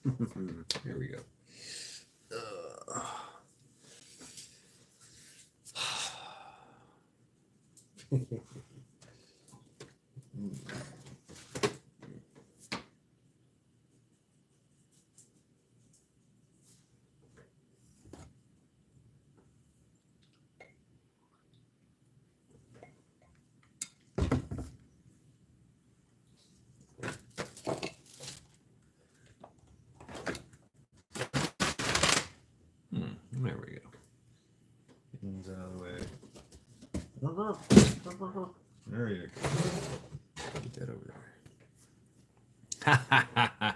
Here we go. There we go. Things out of the way. There you go. Get that over there.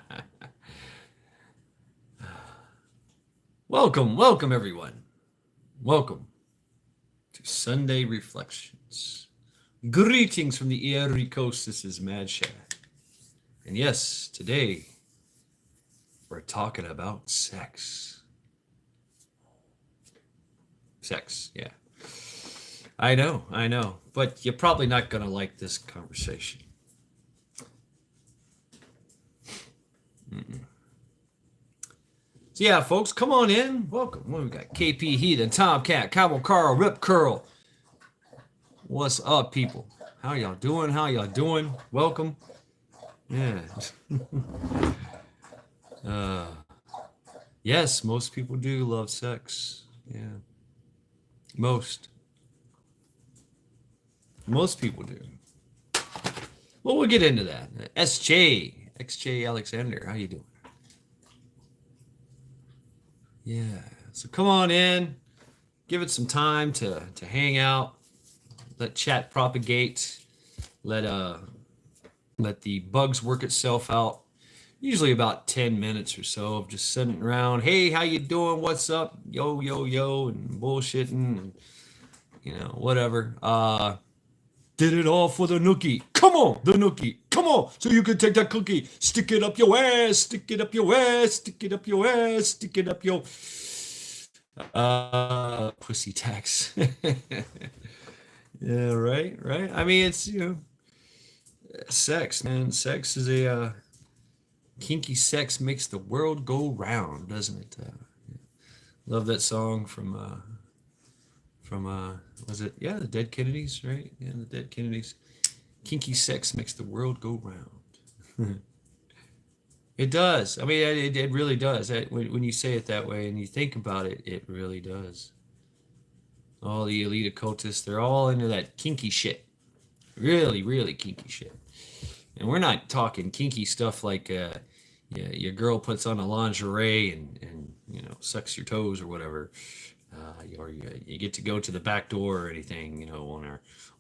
Welcome everyone. Welcome to Sunday Reflections. Greetings from the Erie Coast. This is Mad Shad. And yes, today we're talking about sex. Sex, yeah. I know. But you're probably not going to like this conversation. So yeah, folks, come on in. Welcome. What we got? KP Heathen, Tomcat, Cowboy Carl, Rip Curl. What's up, people? How y'all doing? Welcome. Yeah. Yes, most people do love sex. Yeah. Most people do. Well, we'll get into that. XJ Alexander, how you doing? Yeah. So come on in. Give it some time to hang out. Let chat propagate. Let the bugs work itself out. Usually about 10 minutes or so of just sitting around. Hey, how you doing? What's up? Yo, and bullshitting and whatever. Did it all for the nookie. Come on, the nookie. Come on, so you can take that cookie. Stick it up your ass. Stick it up your ass. Stick it up your ass. Stick it up your pussy tax. Yeah, right. I mean, it's sex, man. Sex is a kinky sex makes the world go round, doesn't it? Love that song from was it the Dead Kennedys, right? Yeah, the Dead Kennedys. Kinky sex makes the world go round. It does. I mean, it really does. When you say it that way and you think about it, it really does. All the elite occultists, they're all into that kinky shit. Really, really kinky shit. And we're not talking kinky stuff like your girl puts on a lingerie and sucks your toes or whatever. Or you get to go to the back door or anything,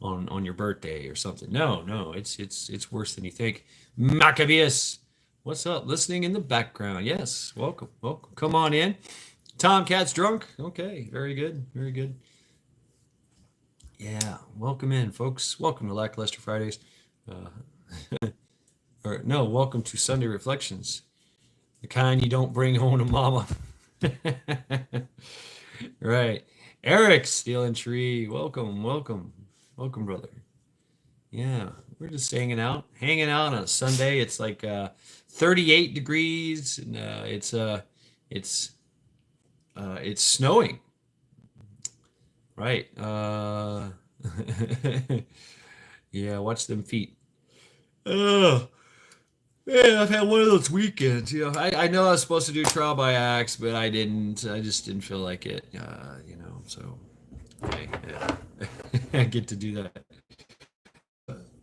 on your birthday or something. No, it's worse than you think. Maccabeus, what's up? Listening in the background. Yes, welcome. Come on in. Tomcat's drunk. Okay, very good. Yeah, welcome in, folks. Welcome to Lackluster Fridays. Or no, welcome to Sunday Reflections, the kind you don't bring home to mama. Right. Eric Stealing Tree, welcome, brother. Yeah, we're just hanging out on a Sunday. It's like 38 degrees, and it's snowing. Right. Yeah, watch them feet. Oh, yeah, I've had one of those weekends. I know I was supposed to do trial by axe, but I didn't. I just didn't feel like it. So yeah, I get to do that.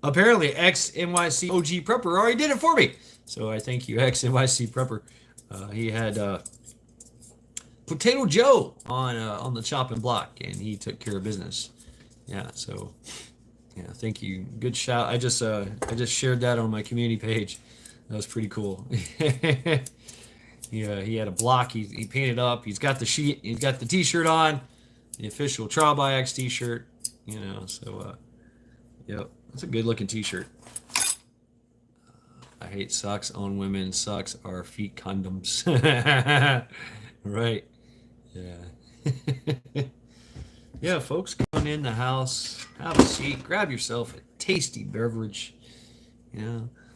Apparently, ex NYC OG Prepper already did it for me. So I thank you, ex NYC Prepper. He had Potato Joe on the chopping block, and he took care of business. Yeah, so yeah, thank you. Good shout. I just shared that on my community page. That was pretty cool. Yeah, he had a block. He painted up. He's got the sheet. He's got the T-shirt on, the official Trial by Axe T-shirt. So yep, that's a good looking T-shirt. I hate socks on women. Socks are feet condoms. Right. Yeah. Yeah, folks, come on in the house, have a seat, grab yourself a tasty beverage.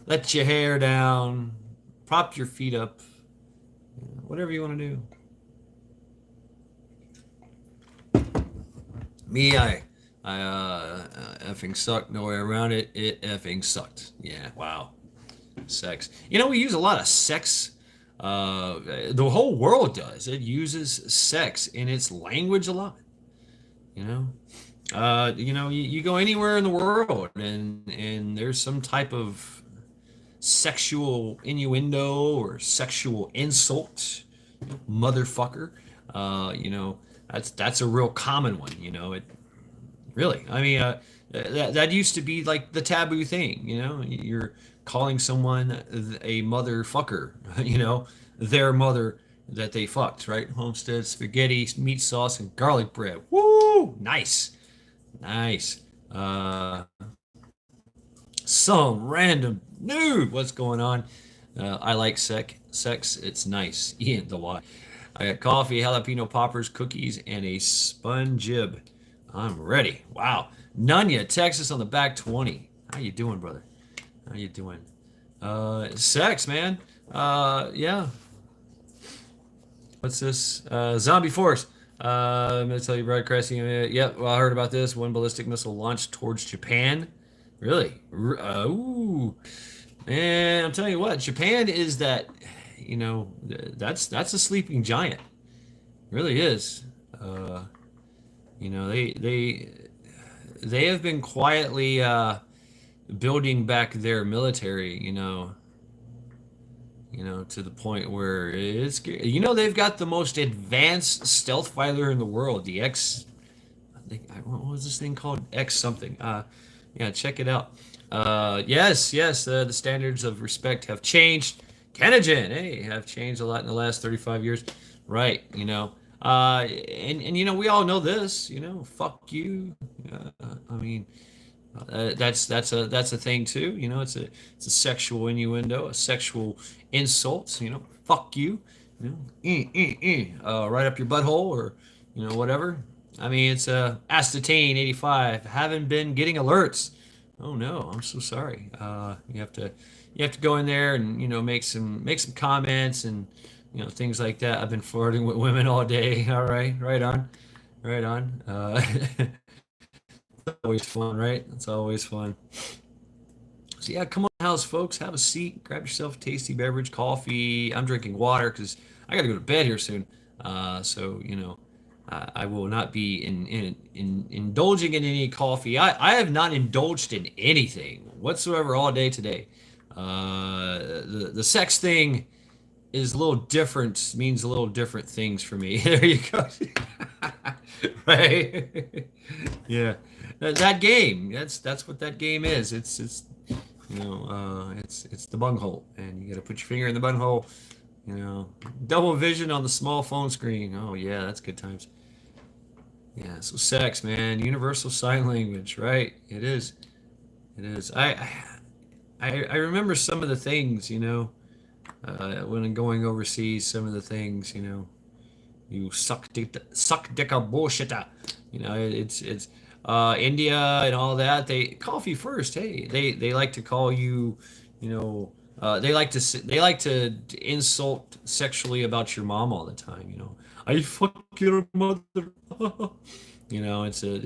Let your hair down, prop your feet up, whatever you want to do. Me, I effing sucked. No way around it. It effing sucked. Yeah. Wow. Sex. You know, we use a lot of sex. The whole world does. It uses sex in its language a lot. You know. You go anywhere in the world, and there's some type of sexual innuendo or sexual insult, motherfucker. That's a real common one. It really. I mean, that used to be like the taboo thing. You're calling someone a motherfucker. Their mother that they fucked, right? Homestead spaghetti, meat sauce, and garlic bread. Woo! Nice, nice. Some random nude. What's going on? I like sex. It's nice. Ian the Y. I got coffee, jalapeno poppers, cookies, and a spongib. I'm ready. Wow. Nunya, Texas on the back 20. How you doing, brother? How you doing? Sex, man. Yeah. What's this? Zombie Force. I'm gonna tell you, broadcasting. Yep. Well, I heard about this. One ballistic missile launched towards Japan. Really? Ooh. And I'm telling you what, Japan is that. That's a sleeping giant. Really is. They have been quietly building back their military. To the point where it's scary. They've got the most advanced stealth fighter in the world, the X. I think what was this thing called? X something. Yeah, check it out. Yes. The standards of respect have changed. Kenogen, hey, have changed a lot in the last 35 years. Right. And we all know this. Fuck you. I mean. That's a thing too. It's a sexual innuendo, a sexual insult. Fuck you. Right up your butthole or whatever. I mean, it's Astatine 85. Haven't been getting alerts. Oh no, I'm so sorry. You have to go in there and make some comments and things like that. I've been flirting with women all day. All right, right on, right on. Always fun, right? It's always fun. So yeah, come on in the house, folks. Have a seat. Grab yourself a tasty beverage, coffee. I'm drinking water because I got to go to bed here soon. I will not be indulging in any coffee. I have not indulged in anything whatsoever all day today. The sex thing is a little different. Means a little different things for me. There you go. Right? Yeah. That game. That's what that game is. It's the bunghole, and you got to put your finger in the bunghole. Double vision on the small phone screen. Oh yeah, that's good times. Yeah. So sex, man, universal sign language, right? It is. It is. I remember some of the things, when I'm going overseas. Some of the things, you suck dick a bullshit. It's India and all that. They coffee first. Hey, they like to call you, they like to insult sexually about your mom all the time. I fuck your mother. It's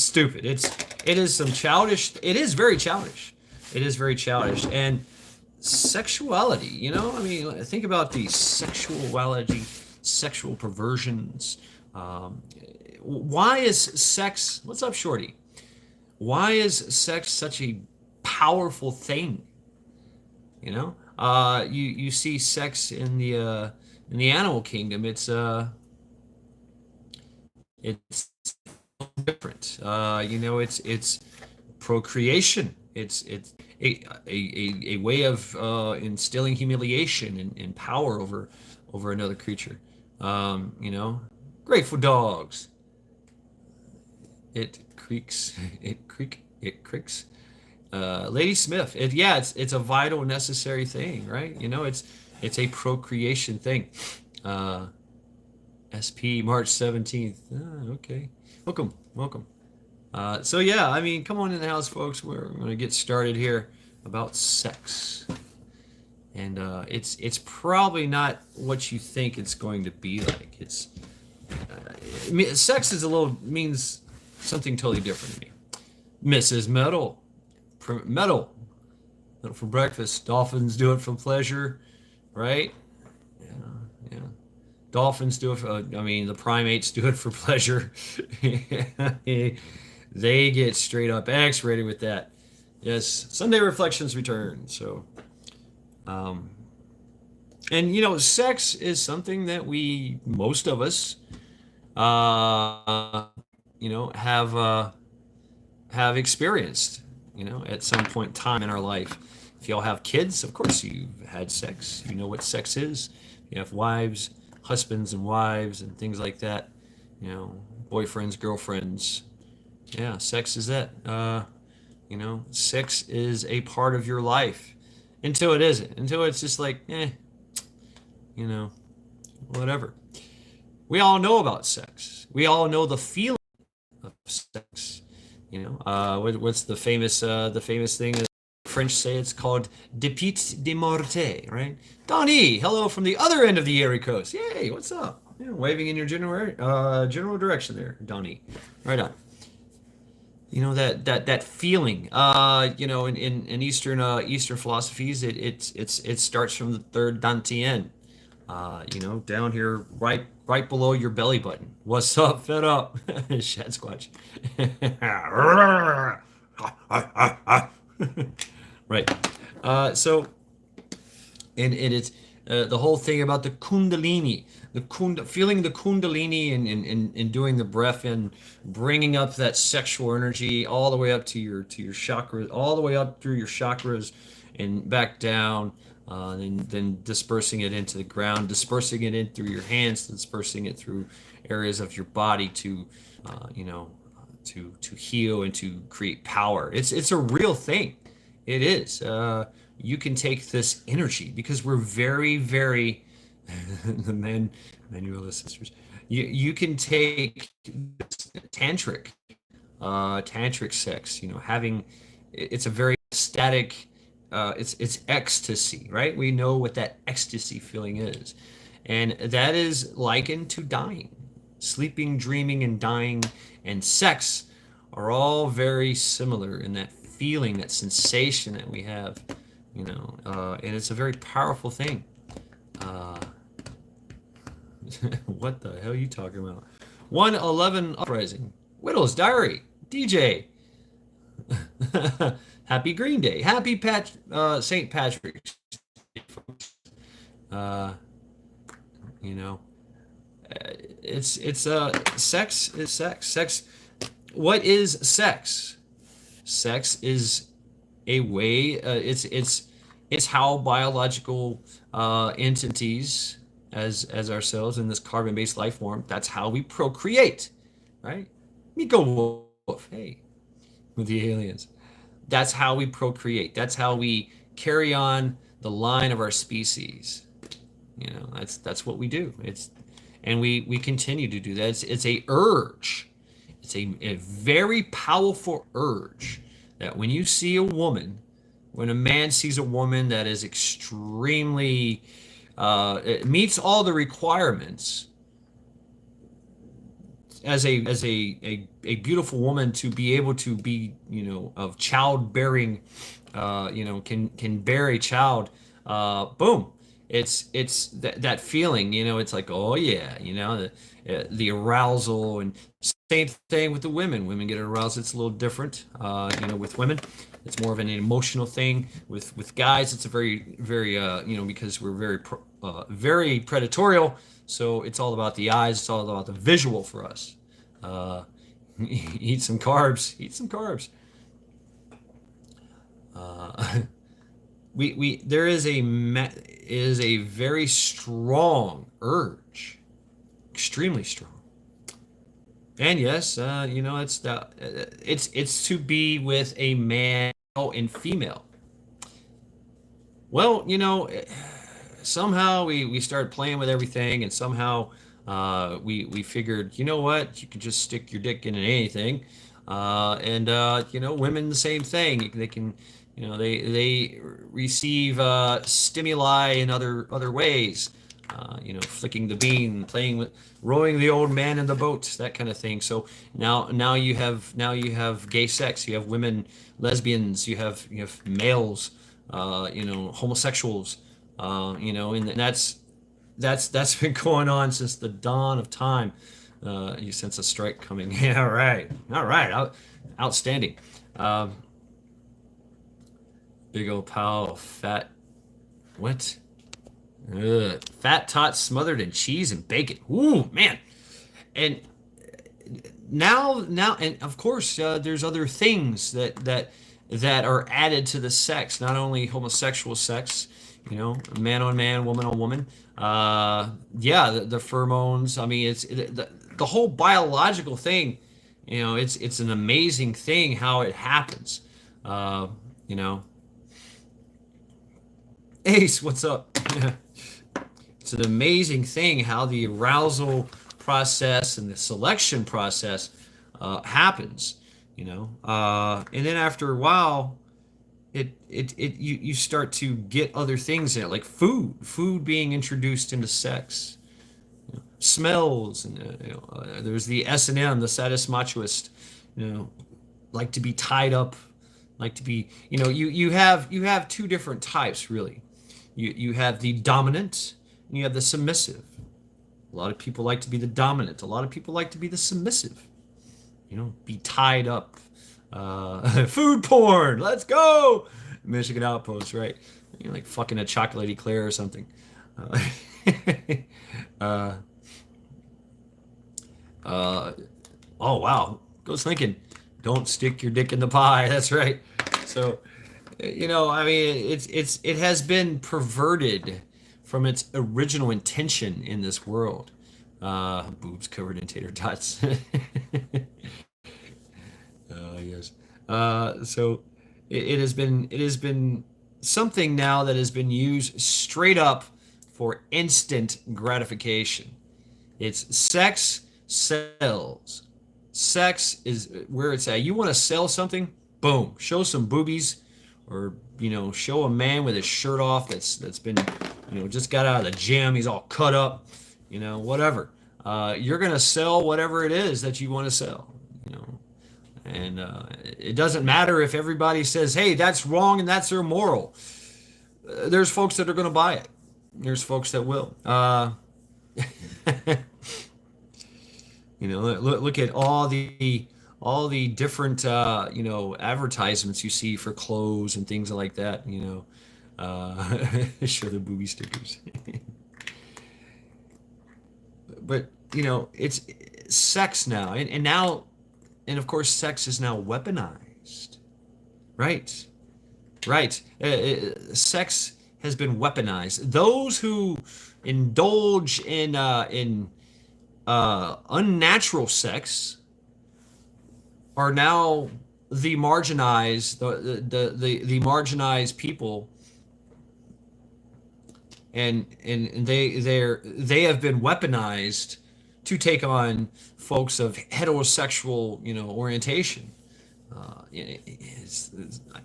stupid. It is some childish. It is very childish. It is very childish. And sexuality, I mean, think about the sexuality, sexual perversions. Why is sex, what's up, Shorty? Why is sex such a powerful thing? You see sex in the animal kingdom. It's different. It's procreation. It's a way of instilling humiliation and power over another creature. Grateful dogs. It creaks. It creaks. Lady Smith. It's a vital, necessary thing, right? It's a procreation thing. SP March 17th. Okay. Welcome. So yeah, I mean, come on in the house, folks. We're going to get started here about sex. and it's probably not what you think it's going to be like. Sex is a little means something totally different to me. Mrs. Metal for breakfast. Dolphins do it for pleasure, right? Yeah, yeah. Dolphins do it for, I mean, the primates do it for pleasure. They get straight up X-rated with that. Yes, Sunday Reflections return. So, um, and sex is something that most of us, uh, have experienced, at some point in time in our life. If y'all have kids, of course you've had sex. You know what sex is. You have wives, husbands and wives and things like that. Boyfriends, girlfriends. Yeah, sex is that. Sex is a part of your life until it isn't. Until it's just like, you know, whatever. We all know about sex. We all know the feeling of sex. What's the famous thing that French say? It's called dépit de morte, right? Donnie, hello from the other end of the Erie Coast. Yay, what's up? Yeah, waving in your general direction there, Donnie. Right on. That feeling. In Eastern philosophies, it starts from the third dantian. Down here, right below your belly button. What's up? Fed up, Shad Squatch. Right. So, and it's the whole thing about the kundalini, feeling the kundalini and doing the breath and bringing up that sexual energy all the way up to your chakras, all the way up through your chakras and back down, and then dispersing it into the ground, dispersing it in through your hands, dispersing it through areas of your body to, to heal and to create power. It's a real thing. It is. You can take this energy because we're very, very the Manuela sisters. You can take tantric, tantric sex. Having it's a very static. It's ecstasy, right? We know what that ecstasy feeling is, and that is likened to dying, sleeping, dreaming, and dying, and sex are all very similar in that feeling, that sensation that we have, and it's a very powerful thing. Uh, what the hell are you talking about? 111 Uprising, Widow's Diary, DJ. Happy Green Day, happy St. Patrick's. Uh, you know, it's sex is sex. Sex. What is sex? Sex is a way. It's how biological entities, as ourselves in this carbon-based life form. That's how we procreate, right? Miko Wolf, hey, with the aliens. That's how we procreate. That's how we carry on the line of our species. That's what we do. And we continue to do that. It's a urge. It's a very powerful urge that when you see a woman, when a man sees a woman that is extremely it meets all the requirements as a beautiful woman to be able to be of childbearing, can bear a child, boom, it's that feeling, it's like, oh yeah, the arousal. And same thing with the women get aroused. It's a little different, with women it's more of an emotional thing. With guys it's a very very because we're very predatorial, so it's all about the eyes, it's all about the visual for us. uh, eat some carbs, uh, we there is a very strong urge, extremely strong. And yes, it's to be with a male and female. Well, somehow we started playing with everything, and somehow we figured, you know what, you can just stick your dick in anything, and women the same thing. They can They receive stimuli in other ways. Flicking the bean, playing with, rowing the old man in the boat, that kind of thing. So now you have gay sex, you have women, lesbians, you have males, homosexuals, and that's been going on since the dawn of time. You sense a strike coming. Yeah, all right, outstanding. Um, Big old pile of fat. What? Ugh. Fat tots smothered in cheese and bacon. Ooh, man. And and of course, there's other things that are added to the sex. Not only homosexual sex, man on man, woman on woman. Yeah, the pheromones. I mean, the whole biological thing. It's an amazing thing how it happens. Uh, you know, Ace, what's up? It's an amazing thing how the arousal process and the selection process happens, and then after a while, you start to get other things in it, like food being introduced into sex, smells, and there's the S&M, the satis machoist, you know, like to be tied up, like to be, you have two different types really. You have the dominant and you have the submissive. A lot of people like to be the dominant. A lot of people like to be the submissive. Be tied up. Food porn. Let's go. Michigan Outpost, right? You're like fucking a chocolate eclair or something. Uh, uh, uh, oh wow. Goes thinking. Don't stick your dick in the pie. That's right. So, I mean, it has been perverted from its original intention in this world. Boobs covered in tater tots. Yes. So it has been something now that has been used straight up for instant gratification. It's sex sells. Sex is where it's at. You want to sell something? Boom. Show some boobies, or show a man with his shirt off that's been just got out of the gym. He's all cut up. Whatever. You're gonna sell whatever it is that you want to sell. And it doesn't matter if everybody says, "Hey, that's wrong," and that's immoral. There's folks that are going to buy it. There's folks that will. Look at all the different advertisements you see for clothes and things like that. Show the booby stickers. But it's sex now, and now, and of course, sex is now weaponized. Right, right. Sex has been weaponized. Those who indulge in unnatural sex are now the marginalized, the marginalized people, and they have been weaponized to take on folks of heterosexual orientation.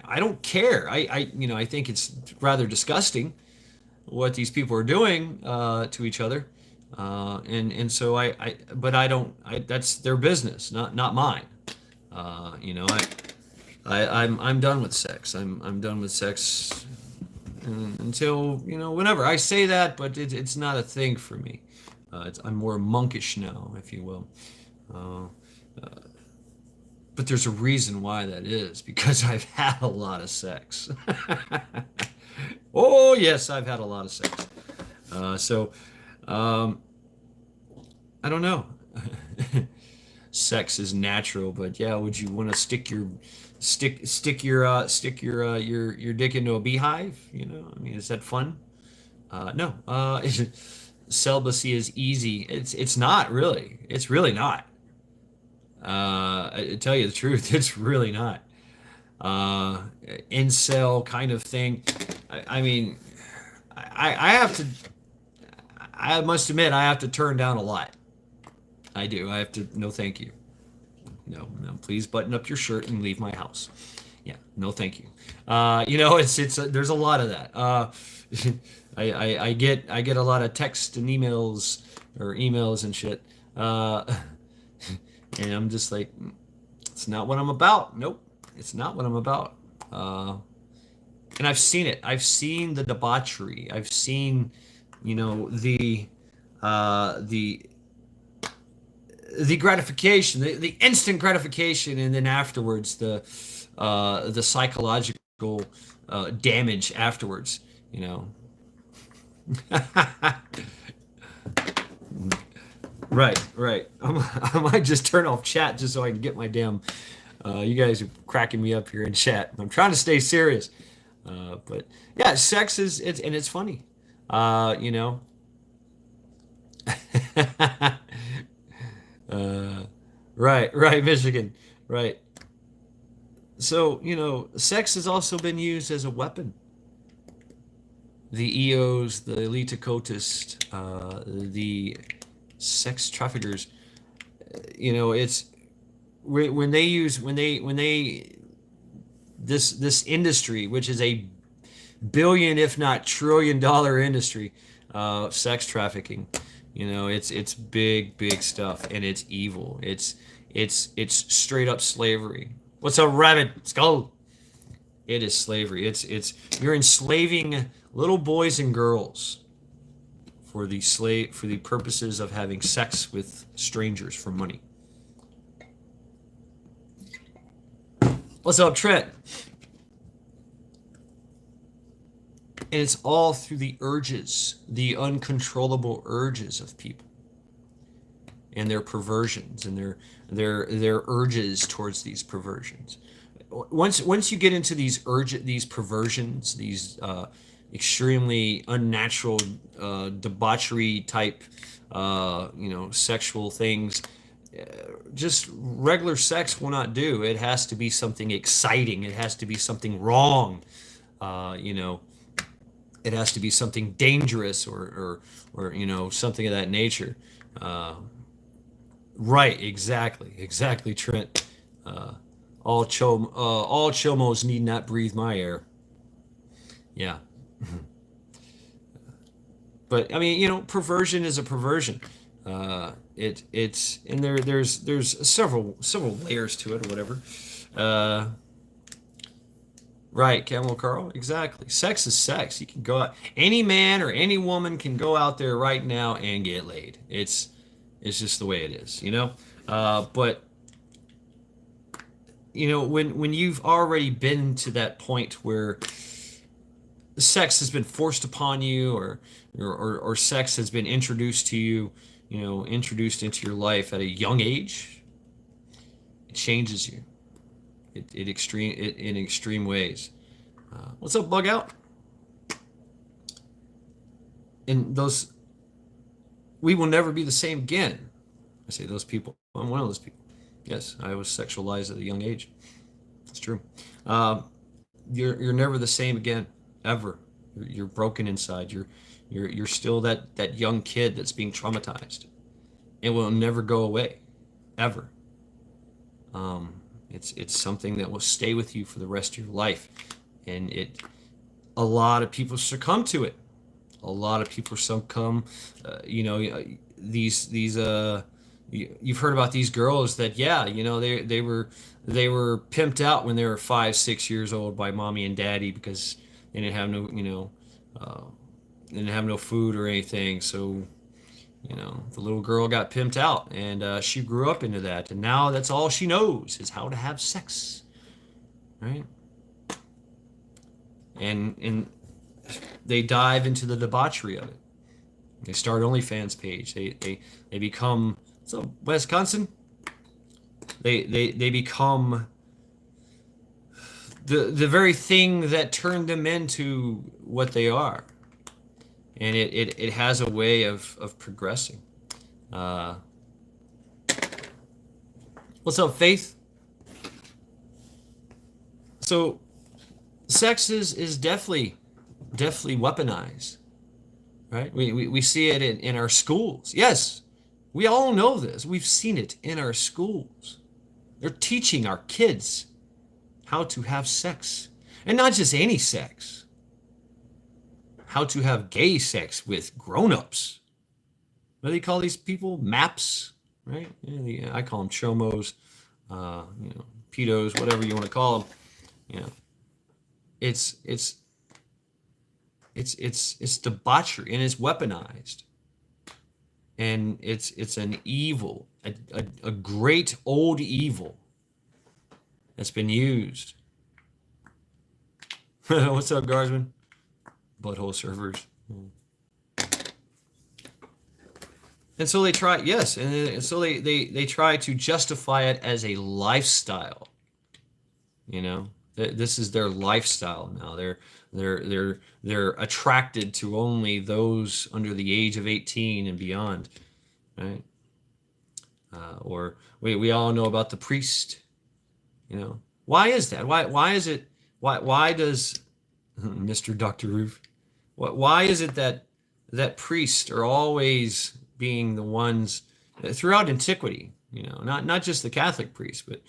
I don't care. I think it's rather disgusting what these people are doing to each other, and so but I don't. That's their business, not mine. I'm done with sex. I'm done with sex until whenever I say that, but it's not a thing for me. I'm more monkish now, if you will. Uh, but there's a reason why that is, because I've had a lot of sex. Oh yes, I've had a lot of sex. So I don't know. Sex is natural, but yeah, would you want to stick your dick into a beehive? I mean, is that fun? No. Celibacy is easy. It's not really. It's really not. I tell you the truth, it's really not. Uh, Incel kind of thing. I mean, I have to. I must admit, I have to turn down a lot. I do. I have to. No, thank you. No, no. Please button up your shirt and leave my house. Yeah, no, thank you. It's there's a lot of that. I get a lot of text and emails or emails and shit, uh, and I'm just like, it's not what I'm about. Nope, it's not what I'm about. Uh, and I've seen it. I've seen the debauchery. I've seen, the gratification, the instant gratification, and then afterwards the psychological damage afterwards. You know. Right, right. I might just turn off chat just so I can get my damn. You guys are cracking me up here in chat. I'm trying to stay serious, but yeah, sex is it's funny. You know. uh, right, right, Michigan, right. So sex has also been used as a weapon. The EOs, the elite occultists, the sex traffickers. It's when they use when they this industry, which is a billion, if not trillion-dollar industry, sex trafficking. It's big, big stuff, and it's evil. It's straight up slavery. What's up, rabbit? Skull. It is slavery. It's you're enslaving little boys and girls for the purposes of having sex with strangers for money. What's up, Trent? And it's all through the urges, the uncontrollable urges of people, and their perversions and their urges towards these perversions. Once you get into these perversions, these extremely unnatural debauchery type sexual things, just regular sex will not do. It has to be something exciting. It has to be something wrong. Uh, you know, it has to be something dangerous or something of that nature. Uh, right, exactly, Trent. Uh, all chomos need not breathe my air. Yeah. But I mean, perversion is a perversion. It's and there's several layers to it or whatever. Uh, right, Camel Carl, exactly. Sex is sex. You can go out. Any man or any woman can go out there right now and get laid. It's just the way it is, you know. But when you've already been to that point where sex has been forced upon you, or sex has been introduced to you, introduced into your life at a young age, it changes you. It in extreme ways. What's up, Bug Out? And those, we will never be the same again. I say those people. I'm one of those people. Yes, I was sexualized at a young age. It's true. Uh, you're never the same again, ever. You're broken inside. You're still that young kid that's being traumatized. It will never go away, ever. It's something that will stay with you for the rest of your life, and a lot of people succumb to it. A lot of people succumb. These you've heard about these girls that, yeah, they were pimped out when they were 5, 6 years old by mommy and daddy because they didn't have no uh, they didn't have no food or anything. So the little girl got pimped out, and she grew up into that, and now that's all she knows is how to have sex, right? And they dive into the debauchery of it. They start OnlyFans page. They become, so Wisconsin. They become the very thing that turned them into what they are, and it has a way of progressing. Uh, what's up, Faith? So sex is definitely weaponized, right? We see it in our schools. Yes, we all know this. We've seen it in our schools. They're teaching our kids how to have sex. And not just any sex, how to have gay sex with grown-ups. What do they call these people? Maps, right? Yeah, I call them chomos, pedos, whatever you want to call them. You know, it's it's it's debauchery and it's weaponized, and it's an evil, a great old evil that's been used. What's up, Guardsman? Butthole servers. And so they try, yes, and so they try to justify it as a lifestyle. You know, this is their lifestyle now. They're attracted to only those under the age of 18 and beyond, right? Or we all know about the priest. You know, why is that? Why is it? Why does Mr. Dr. Roof? Why is it that priests are always being the ones throughout antiquity? You know, not just the Catholic priests, but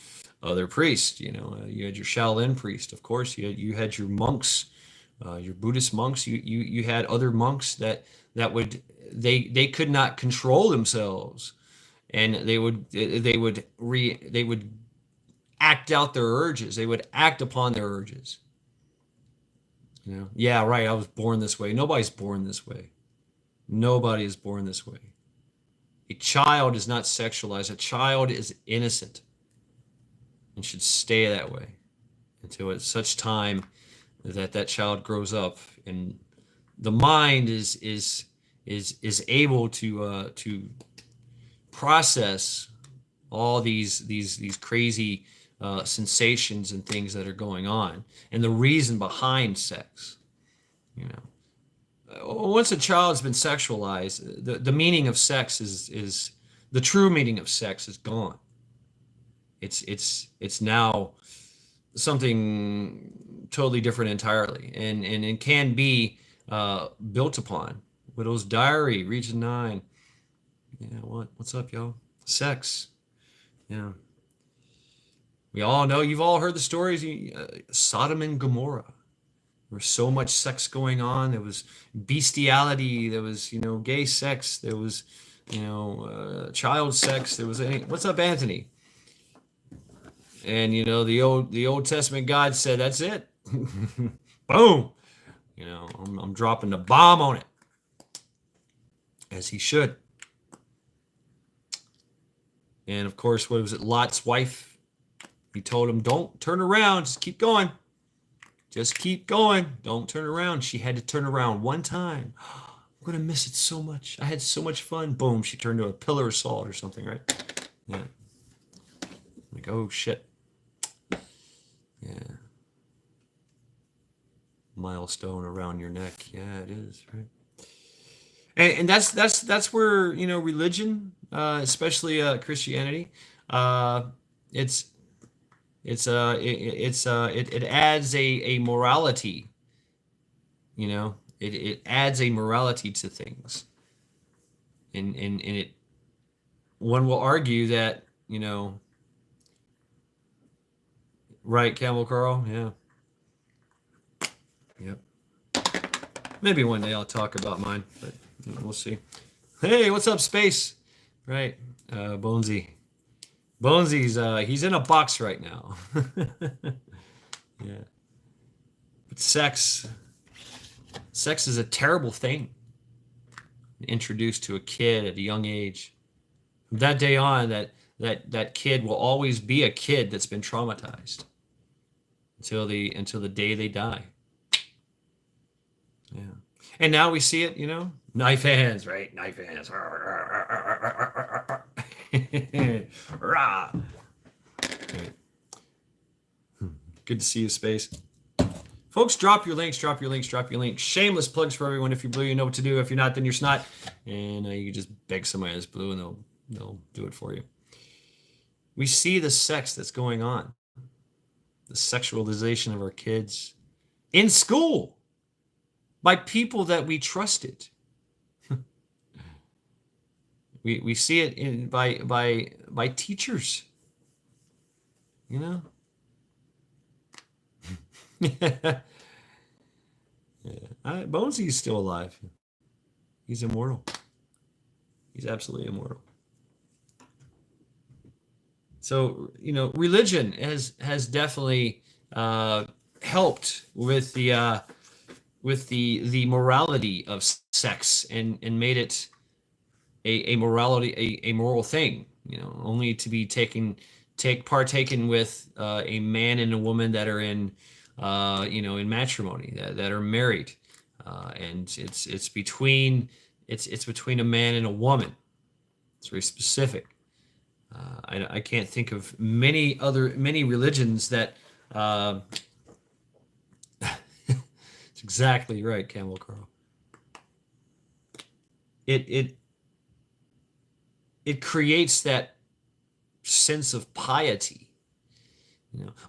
other priests. You know, you had your Shaolin priest, of course. You had your monks, your Buddhist monks. You had other monks that would they could not control themselves, and they would act out their urges. They would act upon their urges. You know, yeah, right. I was born this way. Nobody's born this way. Nobody is born this way. A child is not sexualized. A child is innocent and should stay that way until at such time that child grows up and the mind is able to process all these crazy sensations and things that are going on and the reason behind sex. You know, once a child's been sexualized, the meaning of sex is the true meaning of sex is gone. It's now something totally different entirely, and it can be built upon. Widow's Diary, Region 9. Yeah, what's up, y'all? Sex. Yeah. We all know, you've all heard the stories, Sodom and Gomorrah. There was so much sex going on. There was bestiality. There was, gay sex. There was, child sex. There was what's up, Anthony? And the Old Testament God said, "That's it." Boom. I'm dropping the bomb on it, as he should. And of course, what was it? Lot's wife. He told him, "Don't turn around. Just keep going. Just keep going. Don't turn around." She had to turn around one time. I'm gonna miss it so much. I had so much fun. Boom. She turned to a pillar of salt or something, right? Yeah. Like, oh shit. Yeah. Milestone around your neck. Yeah, it is, right? And that's where, religion, especially Christianity, it's it adds a morality. It adds a morality to things, and it, one will argue that, right, Camel Carl? Yeah. Yep. Maybe one day I'll talk about mine, but we'll see. Hey, what's up, Space? Right. Bonesy. Bonesy's he's in a box right now. Yeah. But sex is a terrible thing. Introduced to a kid at a young age. From that day on, that kid will always be a kid that's been traumatized until the day they die. Yeah. And now we see it, knife hands, right? Knife hands. Rah. Okay. Good to see you, Space. Folks, drop your links. Shameless plugs for everyone. If you're blue, you know what to do. If you're not, then you're snot. And you can just beg somebody that's blue and they'll do it for you. We see the sex that's going on. The sexualization of our kids in school by people that we trusted. We see it by teachers. Yeah. Bonesy's still alive. He's immortal. He's absolutely immortal. So, religion has definitely helped with the morality of sex, and made it a morality, a moral thing, only to be partaken with a man and a woman that are in matrimony, that are married, and it's between a man and a woman. It's very specific. I can't think of many religions that. It's exactly right, Camel Carl. It it creates that sense of piety.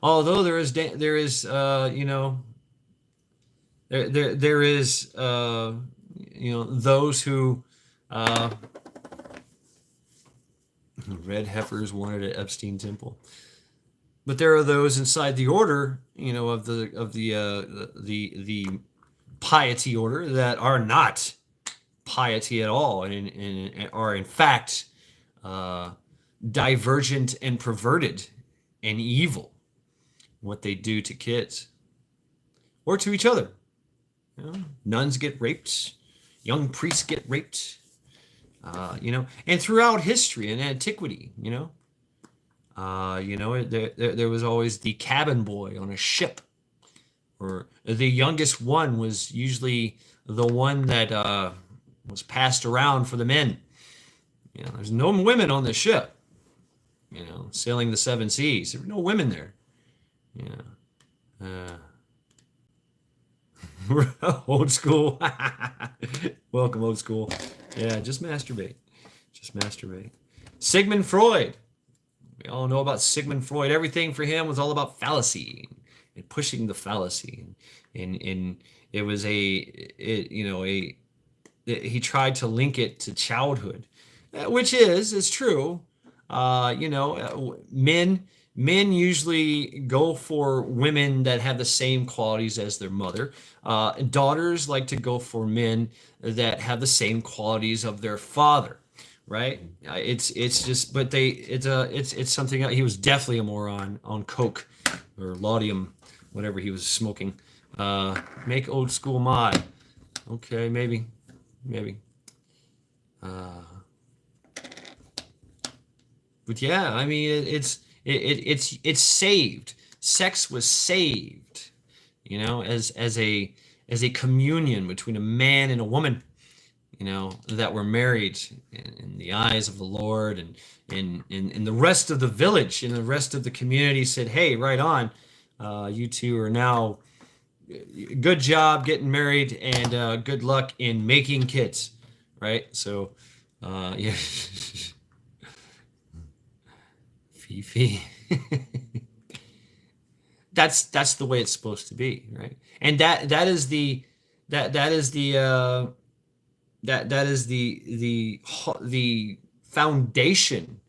Although there is there is those who red heifers wanted at Epstein Temple. But there are those inside the order, of the piety order, that are not piety at all, and are in fact divergent and perverted and evil, what they do to kids or to each other. Nuns get raped, young priests get raped, and throughout history and antiquity, there was always the cabin boy on a ship, or the youngest one was usually the one that was passed around for the men. There's no women on the ship, sailing the seven seas. There were no women there. Old school. Welcome, old school. Yeah, just masturbate. Just masturbate. Sigmund Freud. We all know about Sigmund Freud. Everything for him was all about fallacy and pushing the fallacy. And it was he tried to link it to childhood, which is true. Men usually go for women that have the same qualities as their mother. Daughters like to go for men that have the same qualities of their father, right? It's just, but it's something else. He was definitely a moron on coke or laudanum, whatever he was smoking. Make old school mod. Okay, maybe. But yeah, I mean, it's saved. Sex was saved, as a communion between a man and a woman, that were married in the eyes of the Lord, and the rest of the village and the rest of the community said, "Hey, right on, you two are now good job getting married, and good luck in making kids," right? So, yeah. Fifi. That's the way it's supposed to be, right? And that is the the foundation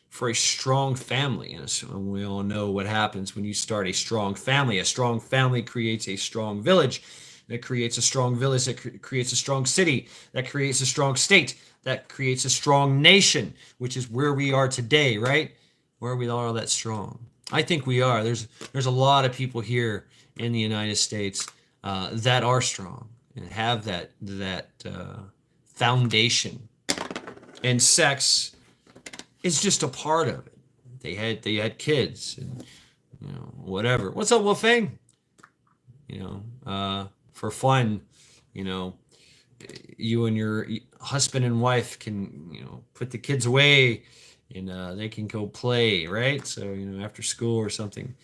for a strong family. And so we all know what happens when you start a strong family. A strong family creates a strong village. That creates a strong village. That creates a strong city. That creates a strong state. That creates a strong nation, which is where we are today, right? Where we are that strong. I think we are. There's a lot of people here in the United States that are strong and have that foundation. And sex is just a part of it. They had kids and whatever. What's up, Wolfang? For fun, you and your husband and wife can put the kids away, and they can go play, right? So after school or something.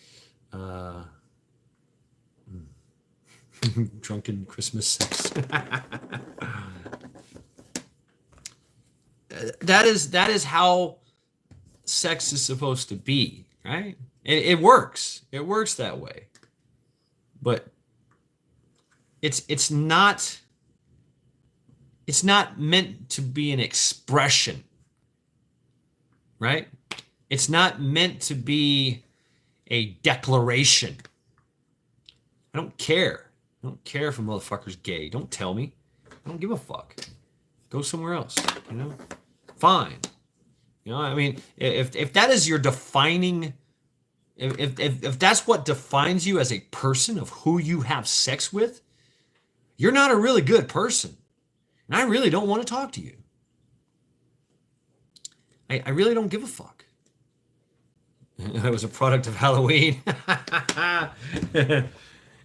Drunken Christmas sex. That is how sex is supposed to be, right? It works. It works that way. But it's not meant to be an expression, right? It's not meant to be a declaration. I don't care. I don't care if a motherfucker's gay. Don't tell me. I don't give a fuck. Go somewhere else. You know, fine. You know, I mean, if that is your defining, if that's what defines you as a person of who you have sex with, you're not a really good person, and I really don't want to talk to you. I really don't give a fuck. It was a product of Halloween.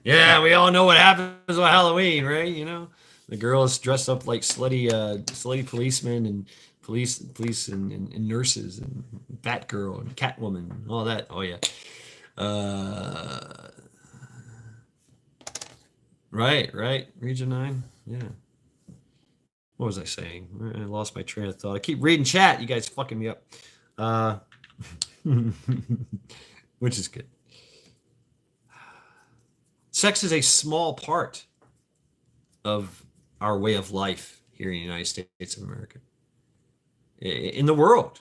Yeah, we all know what happens on Halloween, right? You know, the girls dress up like slutty policemen and police and nurses and Batgirl and Catwoman and all that. Oh yeah. Uh, right. Region 9. Yeah. What was I saying? I lost my train of thought. I keep reading chat. You guys fucking me up. Uh, which is good. Sex is a small part of our way of life here in the United States of America. In the world.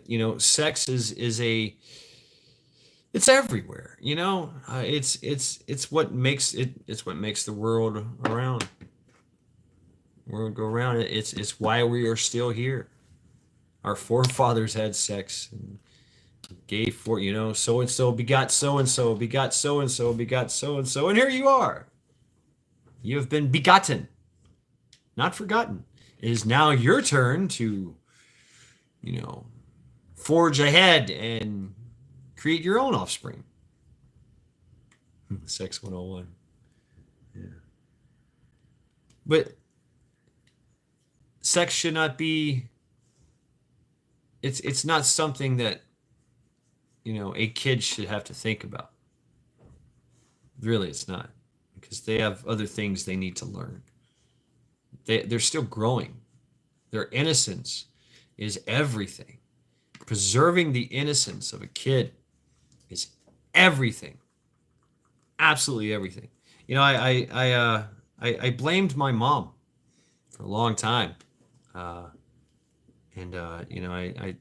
You know, sex is it's everywhere, you know. It's what makes the world around. World go around. It's why we are still here. Our forefathers had sex and gave for, you know, so and so begot so and so begot so and so begot so and so, and here you are. You have been begotten, not forgotten. It is now your turn to, you know, forge ahead and create your own offspring. Sex 101. Yeah. But sex should not be, it's not something that, you know, a kid should have to think about. Really, it's not, because they have other things they need to learn. They're still growing. Their innocence is everything. Preserving the innocence of a kid is everything. Absolutely everything. You know, I blamed my mom for a long time, and you know, I a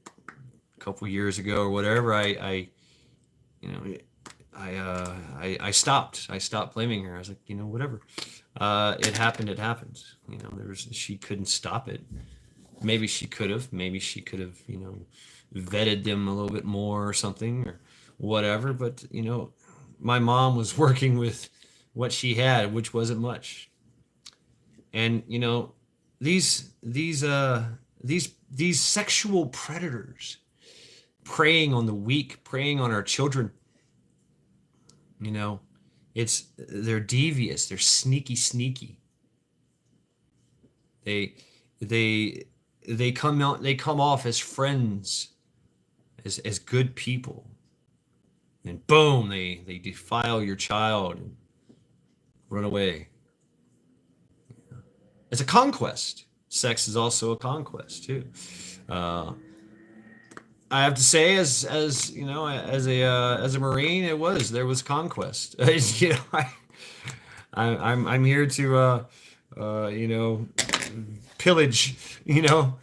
couple years ago or whatever, you know, I stopped blaming her. I was like, you know, whatever. It happened. It happened. You know, she couldn't stop it. Maybe she could have. Maybe she could have, you know, vetted them a little bit more or something or whatever. But you know, my mom was working with what she had, which wasn't much. And you know, these sexual predators preying on the weak, preying on our children. You know, they're devious, they're sneaky. They come off as friends, as good people, and boom, they defile your child and run away. It's a conquest. Sex is also a conquest too. I have to say, as you know, as a Marine, there was conquest. You know, I'm here to you know, pillage. You know,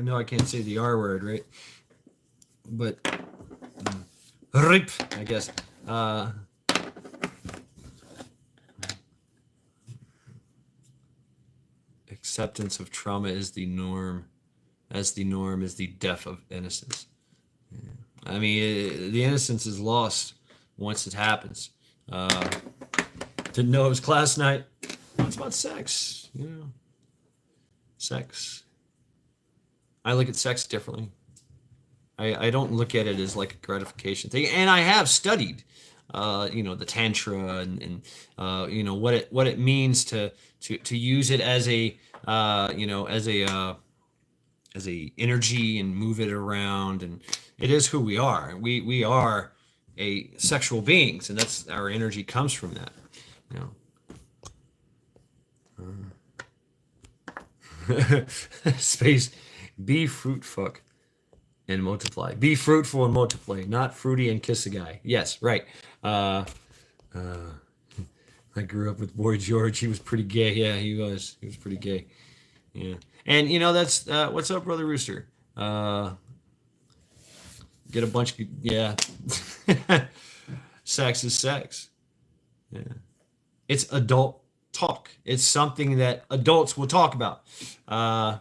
no, I can't say the R word, right? But rip, I guess. Acceptance of trauma is the norm. As the norm is the death of innocence. Yeah. I mean, the innocence is lost once it happens. Didn't know it was class night. It's about sex, you know. Sex. I look at sex differently. I don't look at it as like a gratification thing. And I have studied, you know, the tantra and you know, what it means to use it as a, you know, as a energy and move it around, and it is who we are. We are a sexual beings, and that's our energy comes from that. You know, space, be fruit fuck and multiply. Be fruitful and multiply, not fruity and kiss a guy. Yes, right. I grew up with Boy George. He was pretty gay. Yeah, he was pretty gay. Yeah. And you know, that's what's up, Brother Rooster? Get a bunch of, yeah. Sex is sex. Yeah. It's adult talk. It's something that adults will talk about. Yeah.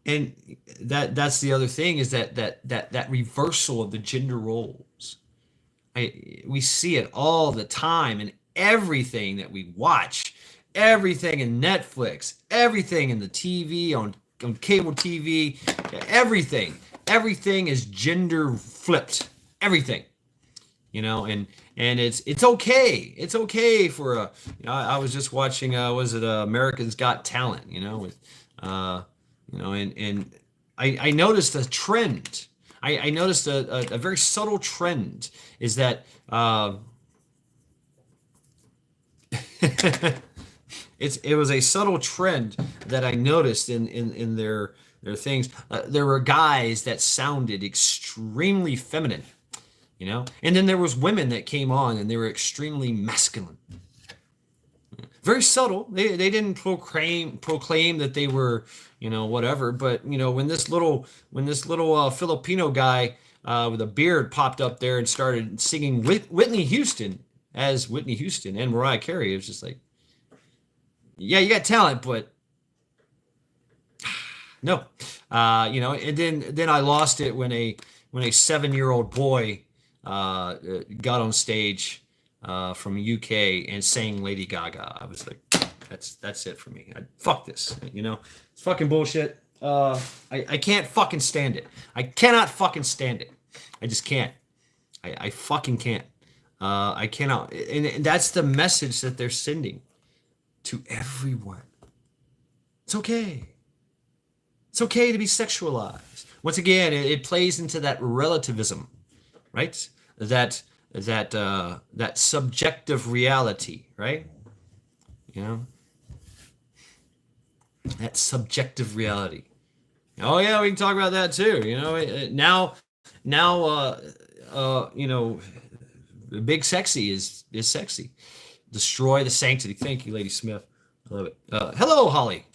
And that's the other thing is that reversal of the gender roles. We see it all the time in everything that we watch, everything in Netflix, everything in the TV on cable TV, everything is gender flipped. Everything, and it's okay. It's okay for a. I was just watching. Was it Americans Got Talent? With uh, and I noticed a trend. I noticed a very subtle trend is that it was a subtle trend that I noticed in their things. There were guys that sounded extremely feminine, and then there was women that came on and they were extremely masculine. Very subtle. They didn't proclaim that they were, whatever. But when this little Filipino guy with a beard popped up there and started singing Whitney Houston as Whitney Houston and Mariah Carey, it was just like, yeah, you got talent, but no, And then I lost it when a 7-year-old boy got on stage from UK and sang Lady Gaga. I was like, that's it for me. Fuck this. It's fucking bullshit. I can't fucking stand it. I cannot fucking stand it. I just can't. I fucking can't. I cannot. And that's the message that they're sending to everyone. It's okay. It's okay to be sexualized. Once again, it plays into that relativism, right? That subjective reality, right? You know, that subjective reality. Oh yeah, we can talk about that too. Now, big sexy is sexy. Destroy the sanctity. Thank you, Lady Smith. I love it. Hello, Holly.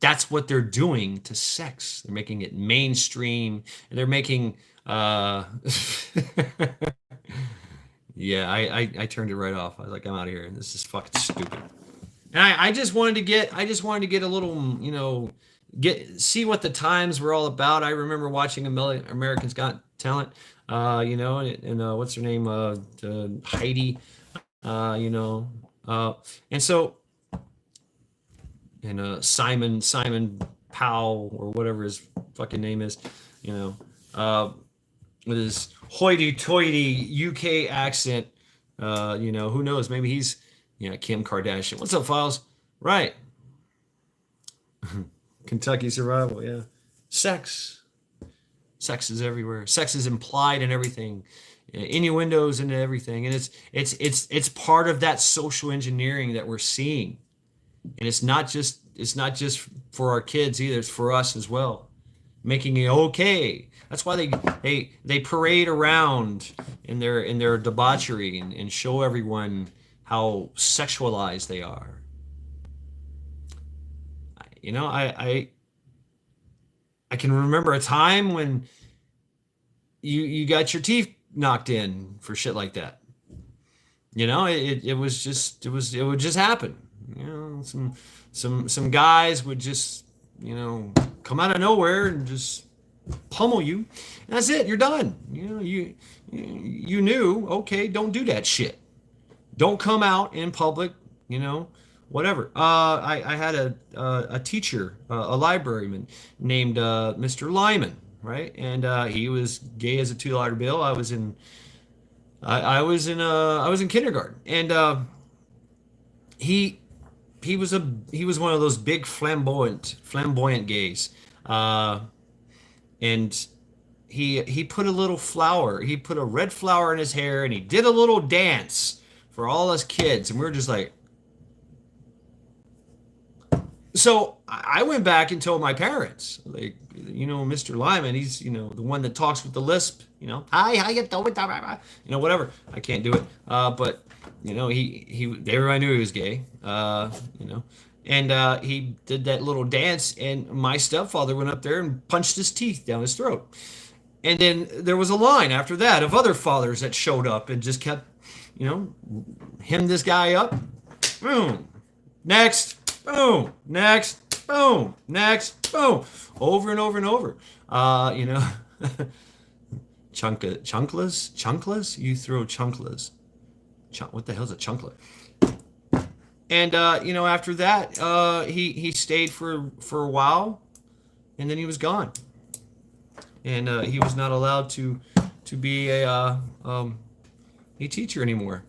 That's what they're doing to sex. They're making it mainstream. And they're making. Yeah, I turned it right off. I was like, I'm out of here. This is fucking stupid. And I just wanted to get a little, see what the times were all about. I remember watching Americans Got Talent, and what's her name, Heidi, and so, and Simon Powell or whatever his fucking name is, with his hoity-toity UK accent, who knows? Maybe he's, Kim Kardashian. What's up, Files? Right. Kentucky Survival, yeah. Sex is everywhere. Sex is implied in everything, innuendos into everything, and it's part of that social engineering that we're seeing, and it's not just for our kids either. It's for us as well, making it okay. That's why they parade around in their debauchery and show everyone how sexualized they are. I can remember a time when you got your teeth knocked in for shit like that. It would just happen. Some guys would just come out of nowhere and just pummel you, and that's it. You're done. You knew. Okay, don't do that shit. Don't come out in public. Whatever. I had a teacher, a librarian named Mr. Lyman, right? And he was gay as a $2 bill. I was in kindergarten, and he was one of those big flamboyant gays, and he put a little flower. He put a red flower in his hair, and he did a little dance for all us kids, and we were just like. So I went back and told my parents, like, Mr. Lyman, he's, the one that talks with the lisp, hi, how you doing, whatever. I can't do it. But, everybody knew he was gay, and he did that little dance, and my stepfather went up there and punched his teeth down his throat. And then there was a line after that of other fathers that showed up and just kept, hemmed this guy up. Boom. Next. Boom. Next. Boom. Next. Boom. Over and over and over. Uh, you know, Chunklas? You throw chunklas. What the hell's a chunkla? And after that, he stayed for a while, and then he was gone, and he was not allowed to be a teacher anymore.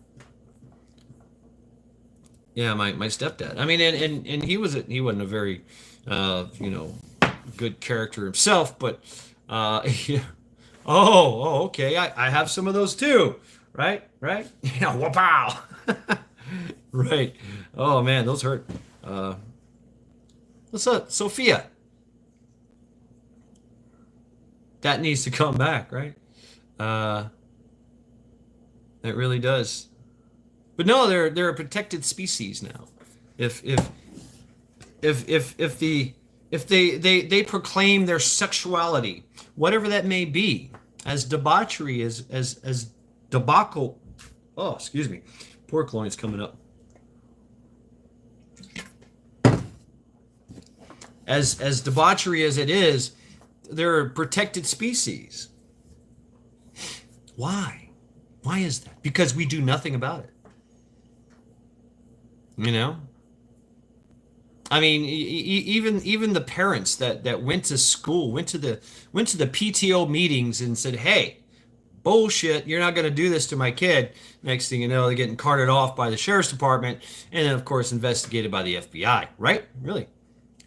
Yeah, my stepdad. I mean, and he wasn't a very good character himself, but yeah. Okay, I have some of those too, right? Right? Yeah, wow. Right. Oh man, those hurt. Uh, what's up, Sophia? That needs to come back, right? Uh, it really does. But no, they're a protected species now. If if if they proclaim their sexuality, whatever that may be, as debauchery, as debacle. Oh, excuse me, pork loin's coming up. As debauchery as it is, they're a protected species. Why? Why is that? Because we do nothing about it. You know, I mean, even the parents that went to school, went to the PTO meetings and said, "Hey, bullshit, you're not going to do this to my kid." Next thing you know, they're getting carted off by the sheriff's department, and then of course investigated by the FBI. Right? Really?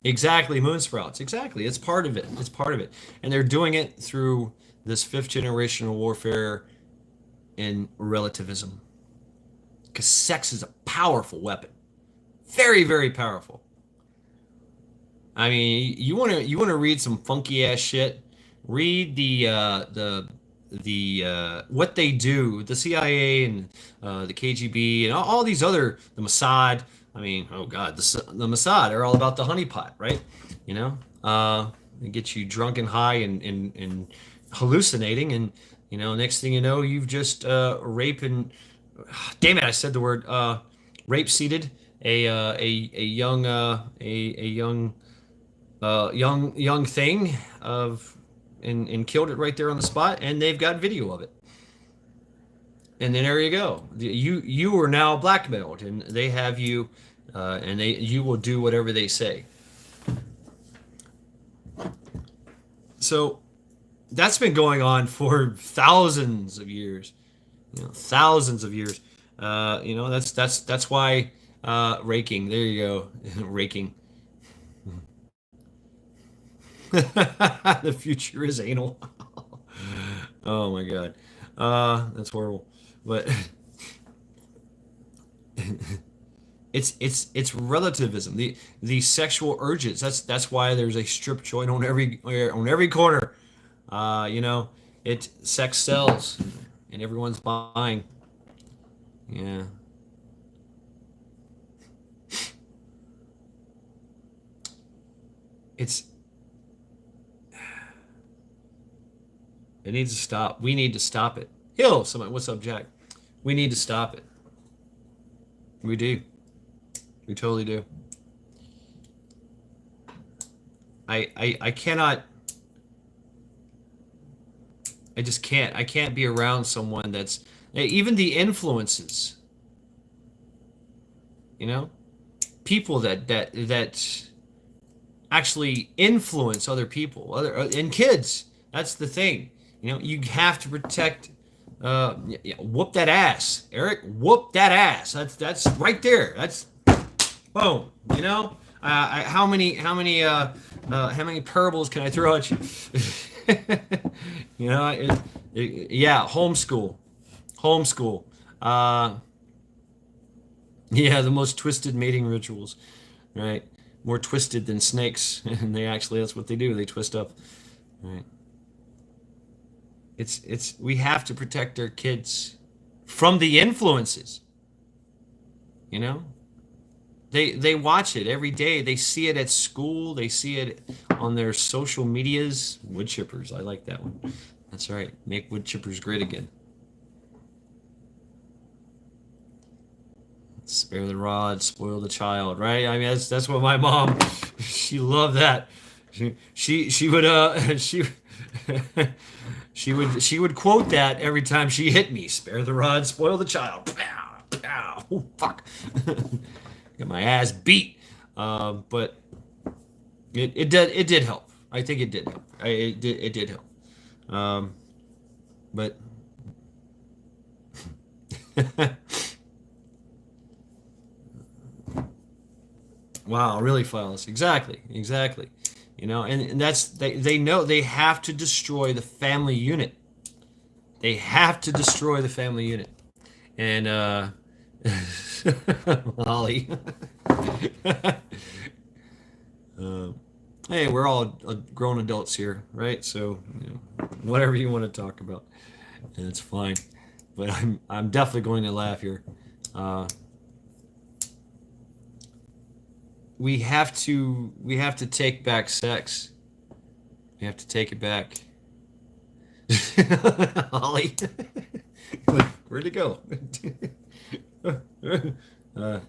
Exactly, moon sprouts. Exactly. It's part of it. It's part of it, and they're doing it through this fifth generational warfare and relativism. Because sex is a powerful weapon, very, very powerful. I mean, you want to read some funky ass shit. Read the what they do, the CIA and the KGB and all these other the Mossad. I mean, oh God, the Mossad are all about the honeypot, right? You know, they get you drunk and high and hallucinating, and next thing you know, you've just rape and damn it, I said the word rape seated a young a young young thing of and killed it right there on the spot, and they've got video of it. And then there you go. You are now blackmailed, and they have you, and you will do whatever they say. So that's been going on for thousands of years, thousands of years. That's why raking. There you go, raking. The future is anal. Oh my God, that's horrible. But it's relativism. The sexual urges. That's why there's a strip joint on every corner. You know, it sex sells, and everyone's buying. Yeah. It's it needs to stop. We need to stop it. Hill, somebody, what's up, Jack? We need to stop it. We do. We totally do. I cannot. I just can't. I can't be around someone that's even the influences. You know, people that actually influence other people, and kids. That's the thing. You have to protect. Whoop that ass, Eric. Whoop that ass. That's right there. That's boom. How many parables can I throw at you? Yeah, homeschool. Uh, yeah, the most twisted mating rituals, right? More twisted than snakes, and that's what they do. They twist up, right? It's we have to protect our kids from the influences, you know? They watch it every day. They see it at school. They see it on their social medias. Wood chippers. I like that one. That's right. Make wood chippers great again. Spare the rod, spoil the child. Right? I mean, that's what my mom. She loved that. She would she would quote that every time she hit me. Spare the rod, spoil the child. Pow, pow. Oh, fuck. Get my ass beat. But it did help. I think it did help. It did help. But wow, really, Files. Exactly. And that's they know they have to destroy the family unit. They have to destroy the family unit. And Holly. uh, hey, we're all grown adults here, right? So whatever you want to talk about, it's fine. But I'm definitely going to laugh here. We have to take back sex. We have to take it back. Holly, where'd it go? uh,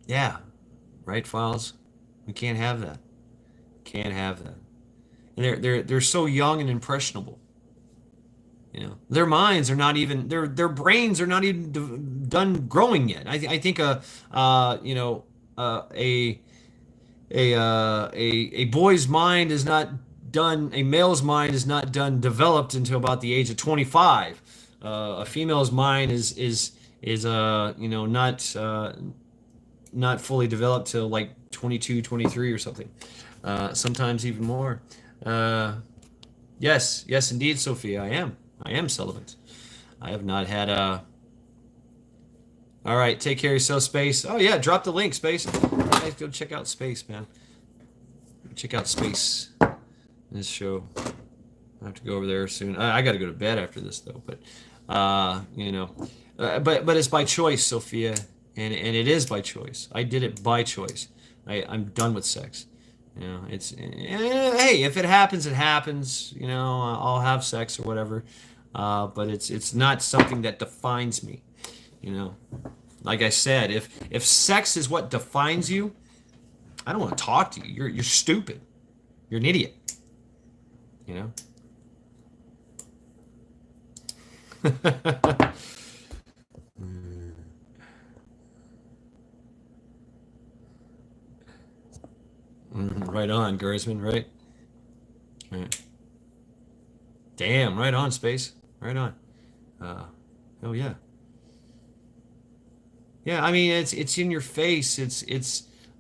yeah, right, Files. We can't have that. Can't have that. And they're so young and impressionable. Their minds are not even their brains are not even done growing yet. I think a boy's mind is not done. A male's mind is not done developed until about the age of 25. A female's mind is not fully developed till like 22, 23 or something. Sometimes even more. Yes, indeed, Sophia, I am celibate. I have not had a. All right, take care of yourself, Space. Oh yeah, drop the link, Space. Guys, go check out Space, man. Check out Space. This show. I have to go over there soon. I got to go to bed after this though, but but it's by choice, Sophia, and it is by choice. I did it by choice. I'm done with sex. It's hey, if it happens, it happens. I'll have sex or whatever. But it's not something that defines me. Like I said, if sex is what defines you, I don't want to talk to you. You're stupid. You're an idiot. Right on, Gersman. Right. Right. Damn. Right on, Space. Right on. Oh yeah. Yeah. I mean, it's in your face.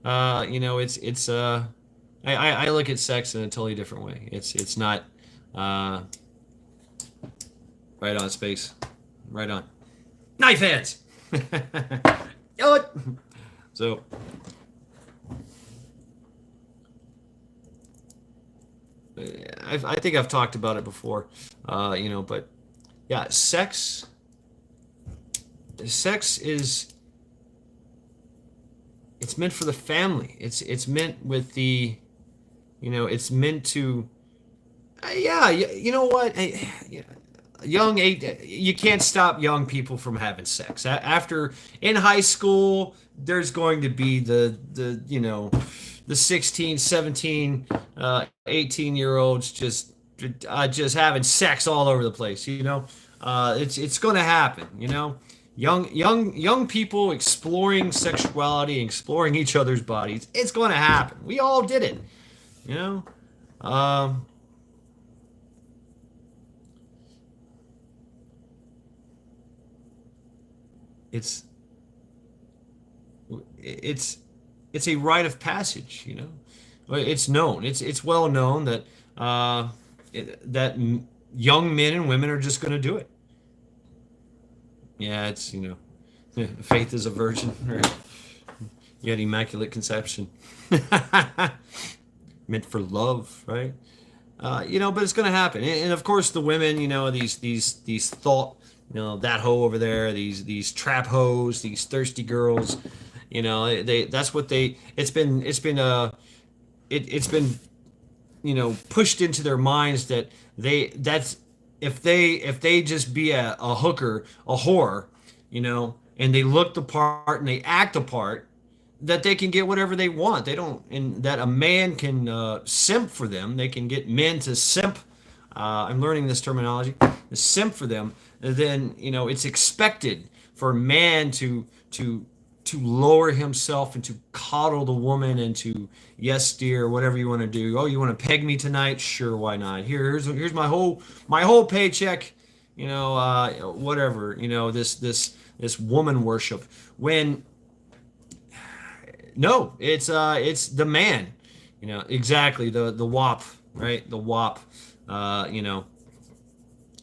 I look at sex in a totally different way. It's not. Uh, right on, Space. Right on. Knife hands. Yo. So. I think I've talked about it before, but yeah, sex is it's meant for the family. It's meant with it's meant to, yeah, you know what? Yeah, you can't stop young people from having sex. After in high school, there's going to be the 16, 17, 18-year-olds just having sex all over the place. It's going to happen. Young people exploring sexuality, exploring each other's bodies. It's going to happen. We all did it. Um, it's it's it's a rite of passage. It's known. It's well known that young men and women are just going to do it. Yeah, faith is a virgin, right? You had immaculate conception, meant for love, right? But it's going to happen, and of course the women, these that hoe over there, these trap hoes, these thirsty girls, they that's what they it's been pushed into their minds that that's if they just be a hooker, a whore, and they look the part and they act the part, that they can get whatever they want. They don't, and that a man can simp for them. They can get men to simp. I'm learning this terminology. The simp for them. Then it's expected for a man to lower himself and to coddle the woman and to, yes dear, whatever you want to do. Oh, you want to peg me tonight? Sure, why not? Here's my whole paycheck. Whatever. This woman worship. When no, it's the man. Exactly, the WAP, right? The WAP. Now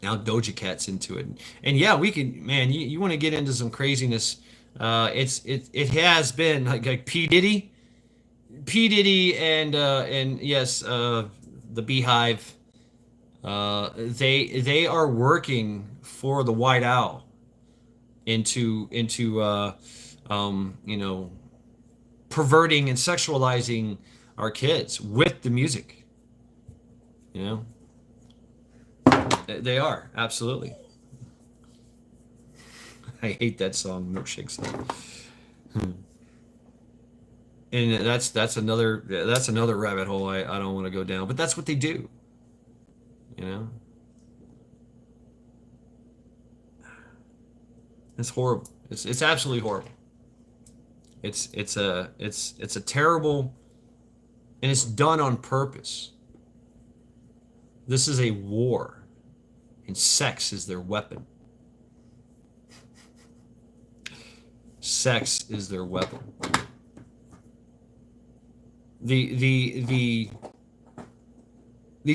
Doja Cat's into it, and yeah, we can. Man, you want to get into some craziness? It has been like P Diddy, and yes, the Beehive. They are working for the White Owl into perverting and sexualizing our kids with the music. You know, they are absolutely. I hate that song, Milkshake song. And that's another rabbit hole I don't want to go down. But that's what they do. You know, it's horrible. It's absolutely horrible. It's a terrible, and it's done on purpose. This is a war, and sex is their weapon. Sex is their weapon. The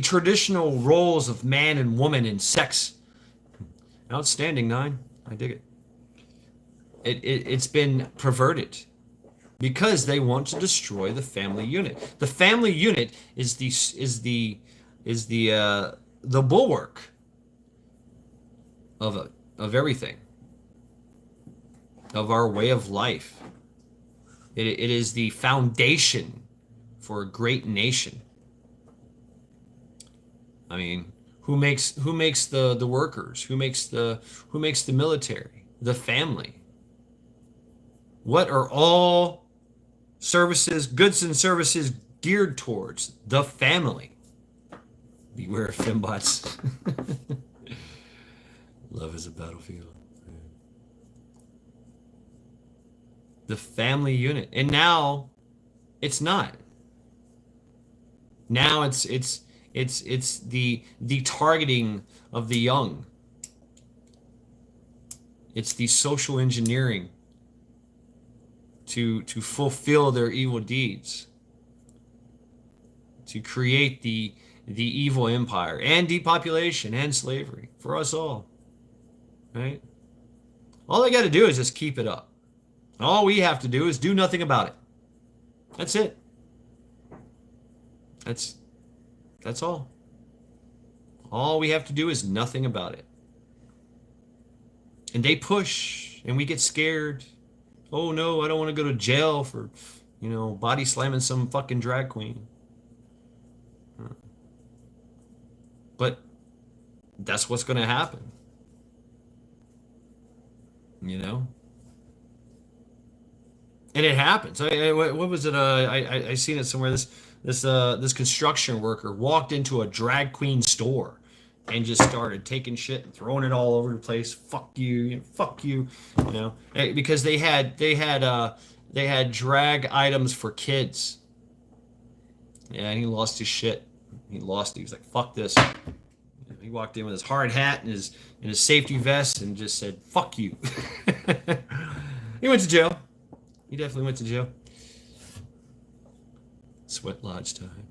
traditional roles of man and woman in sex. Outstanding, Nine. I dig it. It's been perverted because they want to destroy the family unit. The family unit is the bulwark of everything, of our way of life. It is the foundation for a great nation. I mean, who makes the workers? Who makes the military? The family. What are all goods and services geared towards? The family. Beware of fembots. Love is a battlefield. The family unit. And now it's not. Now it's the targeting of the young. It's the social engineering to fulfill their evil deeds, to create the evil empire and depopulation and slavery for us all. Right? All they got to do is just keep it up. All we have to do is do nothing about it. That's it. That's all. All we have to do is nothing about it. And they push, and we get scared. Oh no, I don't want to go to jail for, body slamming some fucking drag queen. But that's what's going to happen. And it happens. What was it? I seen it somewhere. This construction worker walked into a drag queen store and just started taking shit and throwing it all over the place. Fuck you, fuck you, because they had drag items for kids. Yeah, and he lost his shit. He lost it. He was like, "Fuck this." He walked in with his hard hat and his safety vest and just said, "Fuck you." He went to jail. He definitely went to jail. Sweat lodge time.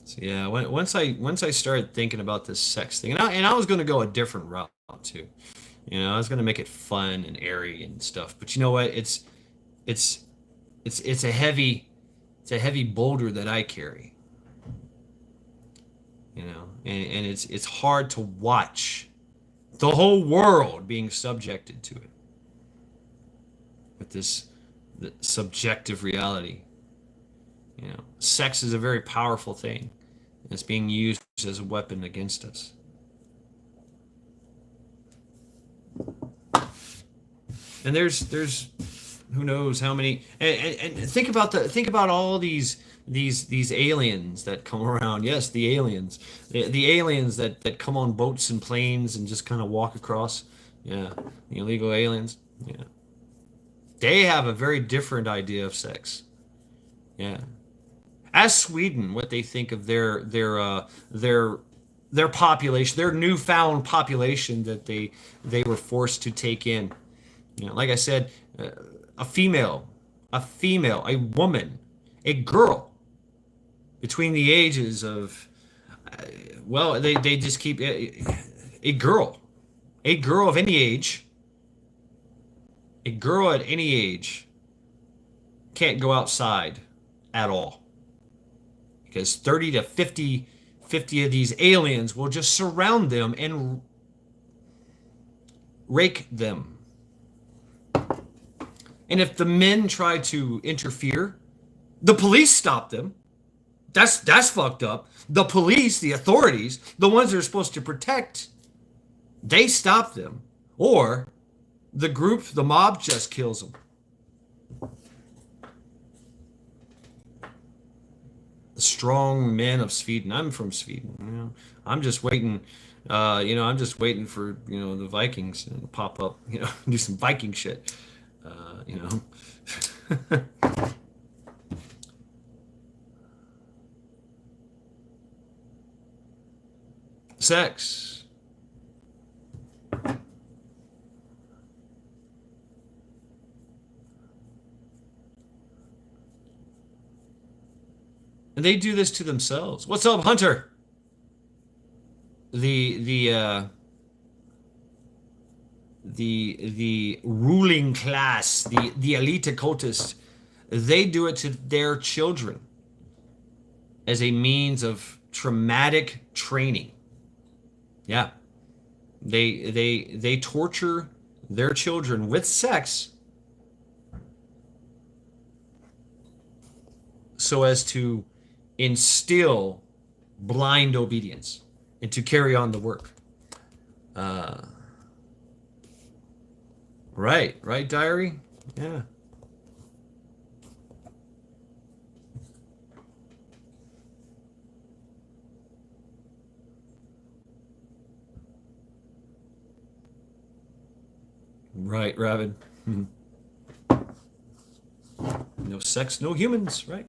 So yeah, once I started thinking about this sex thing, and I was going to go a different route too. I was going to make it fun and airy and stuff. But you know what? It's a heavy boulder that I carry. and it's hard to watch the whole world being subjected to it with this the subjective reality. Sex is a very powerful thing. It's being used as a weapon against us. And there's who knows how many, and think about all these aliens that come around. Yes, the aliens, the aliens that come on boats and planes and just kind of walk across. Yeah, the illegal aliens. Yeah, they have a very different idea of sex. Yeah. Ask Sweden what they think of their population, their newfound population that they were forced to take in. Like I said, a female, a woman, a girl between the ages of, well, they just keep a girl of any age, a girl at any age can't go outside at all because 30 to 50 of these aliens will just surround them and rake them. And if the men try to interfere, the police stop them. That's fucked up. The police, the authorities, the ones that are supposed to protect, they stop them. Or the group, the mob just kills them. The strong men of Sweden. I'm from Sweden. I'm just waiting. I'm just waiting for the Vikings to pop up. Do some Viking shit. You know. Sex. And they do this to themselves. What's up, Hunter? The ruling class, the elite cultists, they do it to their children as a means of traumatic training. Yeah. They torture their children with sex so as to instill blind obedience and to carry on the work. Right, diary? Yeah. Right, Ravid. No sex, no humans, right?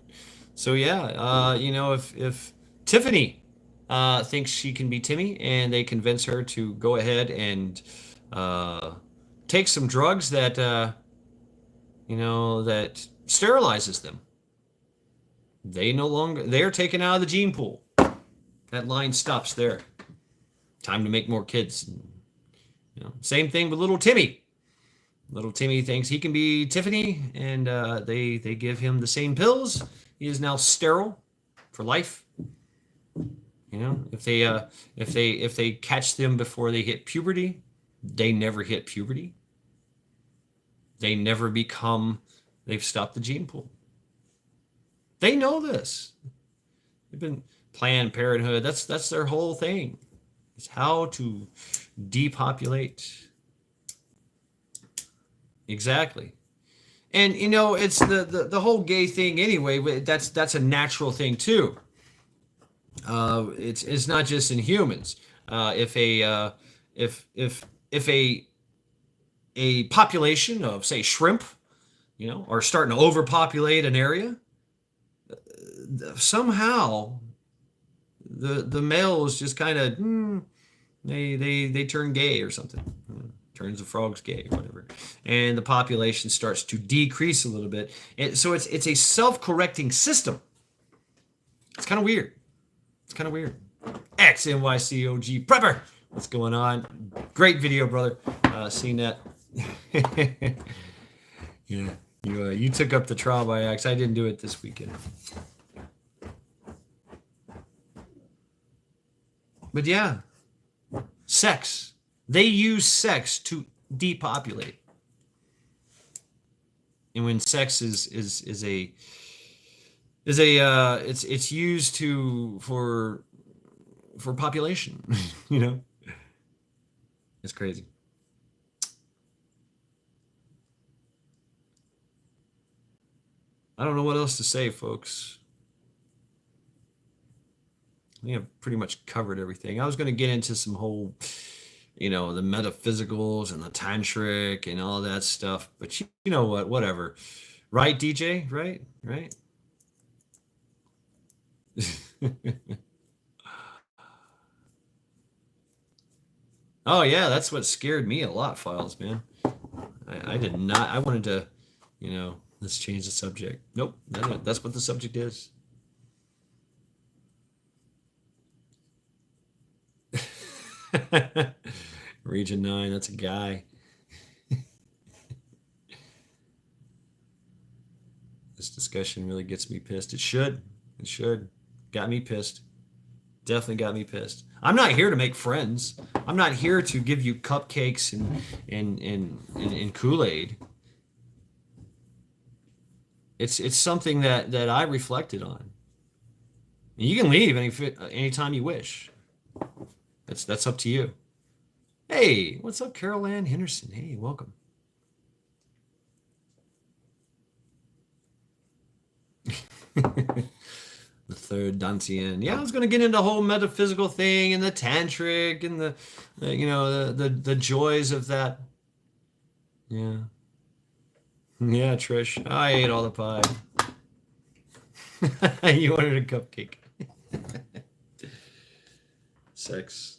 So yeah, if Tiffany thinks she can be Timmy, and they convince her to go ahead and take some drugs that that sterilizes them, they're taken out of the gene pool. That line stops there. Time to make more kids. Same thing with little Timmy. Little Timmy thinks he can be Tiffany, and they give him the same pills. He is now sterile for life. If they catch them before they hit puberty, they never hit puberty. They never become. They've stopped the gene pool. They know this. They've been Planned Parenthood. That's their whole thing. It's how to depopulate. Exactly. And it's the whole gay thing anyway. That's a natural thing too. It's not just in humans. If a population of, say, shrimp, are starting to overpopulate an area, somehow the males just kind of they turn gay or something. Turns the frogs gay or whatever, and the population starts to decrease a little bit. And so it's a self-correcting system. It's kind of weird. XNYCOG Prepper, what's going on? Great video, brother. Seen that? Yeah, you took up the trial by axe. I didn't do it this weekend. But yeah, sex. They use sex to depopulate. And when sex is a it's used to for population, you know? It's crazy. I don't know what else to say, folks. I think I've pretty much covered everything. I was going to get into some whole, the metaphysicals and the tantric and all that stuff, but you know what? Whatever. Right, DJ? Right? Right? Oh yeah, that's what scared me a lot, Files, man. I did not. I wanted to, let's change the subject. Nope, that's what the subject is. Region 9, that's a guy. This discussion really gets me pissed. It should. It should. Got me pissed. Definitely got me pissed. I'm not here to make friends. I'm not here to give you cupcakes and Kool-Aid. It's something that I reflected on. And you can leave anytime you wish. That's up to you. Hey, what's up, Carol Ann Henderson? Hey, welcome. The third Dantian. Yeah, I was going to get into the whole metaphysical thing and the tantric and the joys of that. Yeah. Yeah, Trish. I ate all the pie. You wanted a cupcake. Sex.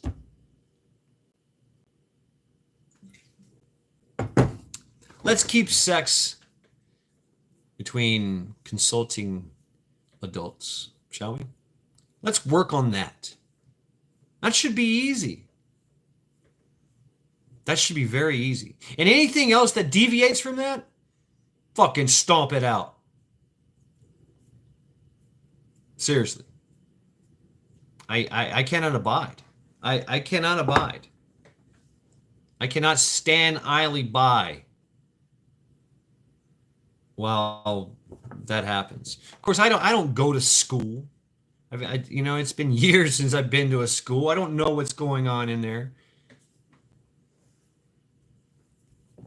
Let's keep sex between consulting adults, shall we? Let's work on that. That should be easy. That should be very easy. And anything else that deviates from that, fucking stomp it out. Seriously. I cannot abide. I cannot abide. I cannot stand idly by while that happens. Of course, I don't go to school. It's been years since I've been to a school. I don't know what's going on in there.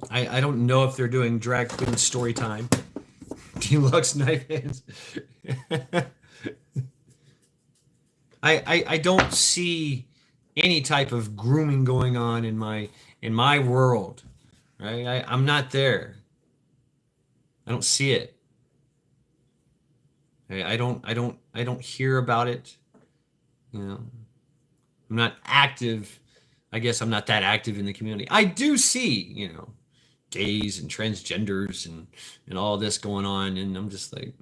I don't know if they're doing drag queen story time. Deluxe knife hands. I don't see any type of grooming going on in my world, right? I'm not there. I don't see it. I don't hear about it. I'm not active. I guess I'm not that active in the community. I do see, gays and transgenders and all this going on, and I'm just like,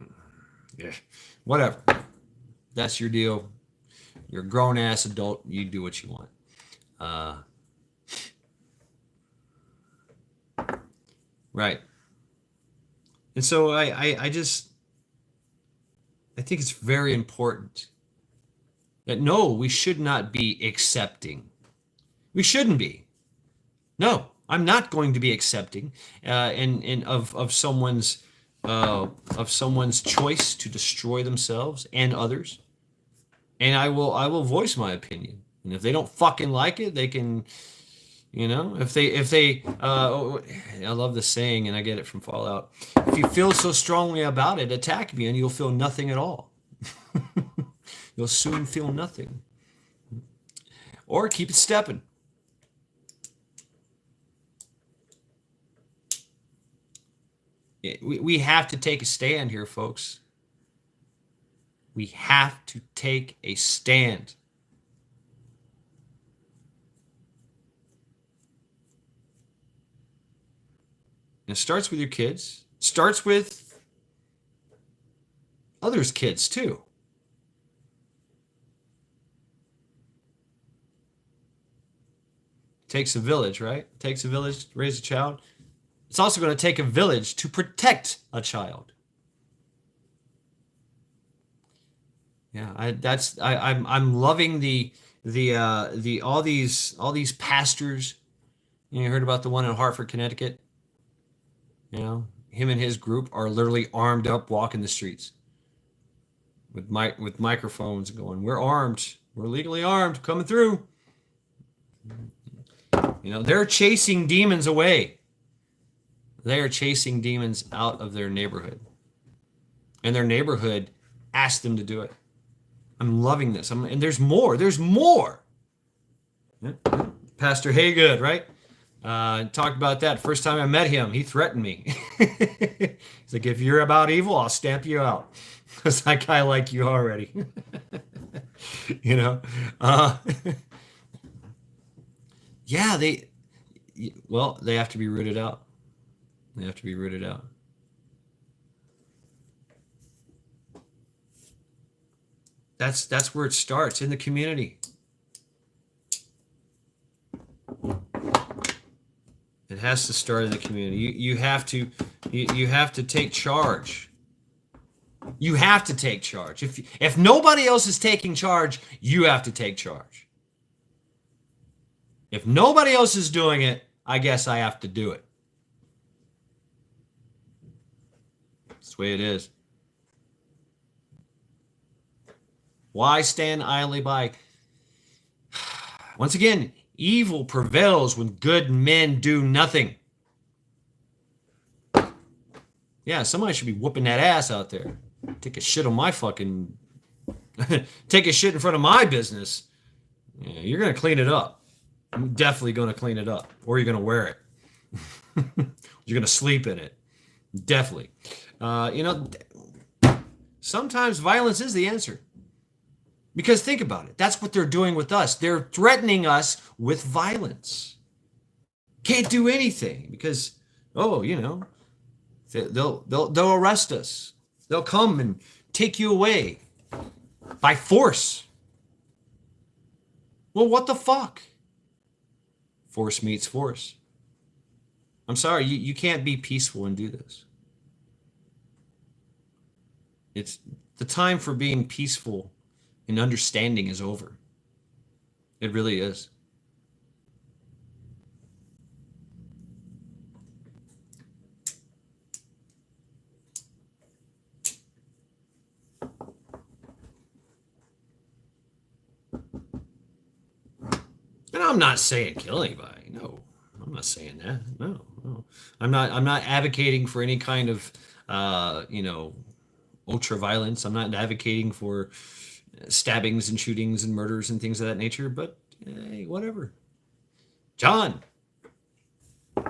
yeah, whatever. That's your deal. You're a grown ass adult. You do what you want. Right. And so I think it's very important that no, we should not be accepting. We shouldn't be. No, I'm not going to be accepting of someone's choice to destroy themselves and others. And I will voice my opinion. And if they don't fucking like it, they can, if they I love the saying, and I get it from Fallout. If you feel so strongly about it, attack me and you'll feel nothing at all. You'll soon feel nothing. Or keep it stepping. We have to take a stand here, folks. We have to take a stand. And it starts with your kids. It starts with others' kids, too. It takes a village, right? It takes a village to raise a child. It's also going to take a village to protect a child. Yeah, I'm loving the the all these pastors. You heard about the one in Hartford, Connecticut? Him and his group are literally armed up, walking the streets with microphones, going, "We're armed. We're legally armed, coming through." They're chasing demons away. They are chasing demons out of their neighborhood, and their neighborhood asked them to do it. I'm loving this. And there's more. There's more. Pastor Haygood, right? Talked about that. First time I met him, he threatened me. He's like, "If you're about evil, I'll stamp you out." Because that guy like you already. you know? Uh, yeah, they have to be rooted out. They have to be rooted out. That's where it starts, in the community. It has to start in the community. You have to take charge. You have to take charge. If nobody else is taking charge, you have to take charge. If nobody else is doing it, I guess I have to do it. That's the way it is. Why stand idly by? Once again, evil prevails when good men do nothing. Yeah, somebody should be whooping that ass out there. Take a shit on my fucking... Take a shit in front of my business. Yeah, you're going to clean it up. I'm definitely going to clean it up. Or you're going to wear it. You're going to sleep in it. Definitely. Sometimes violence is the answer. Because think about it. That's what they're doing with us. They're threatening us with violence. Can't do anything because, they'll arrest us. They'll come and take you away by force. Well, what the fuck? Force meets force. I'm sorry, you can't be peaceful and do this. It's the time for being peaceful and understanding is over. It really is. And I'm not saying kill anybody. No, I'm not saying that. No. I'm not advocating for any kind of, ultra violence. I'm not advocating for stabbings and shootings and murders and things of that nature, but hey, whatever. John,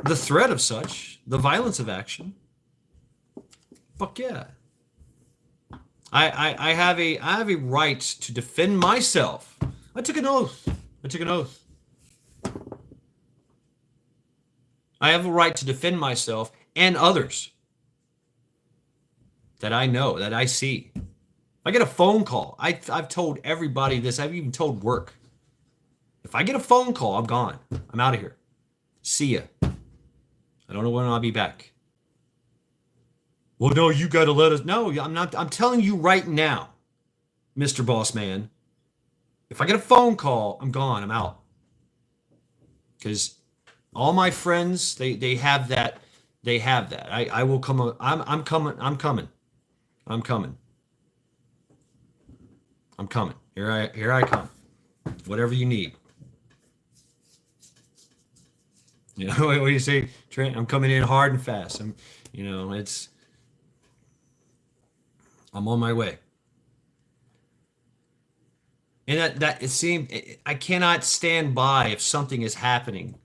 the threat of such, the violence of action, fuck yeah. I have a right to defend myself. I took an oath. I have a right to defend myself and others that I know, that I see. I get a phone call. I've told everybody this. I've even told work. If I get a phone call, I'm gone. I'm out of here. See ya. I don't know when I'll be back. Well, no, you got to let us. No, I'm not. I'm telling you right now, Mr. Boss Man. If I get a phone call, I'm gone. I'm out. Because all my friends, they have that. They have that. I will come. I'm coming. I'm coming. I'm coming. I'm coming. Here I come. Whatever you need. What do you say, Trent? I'm coming in hard and fast. I'm on my way. And that it seemed I cannot stand by if something is happening,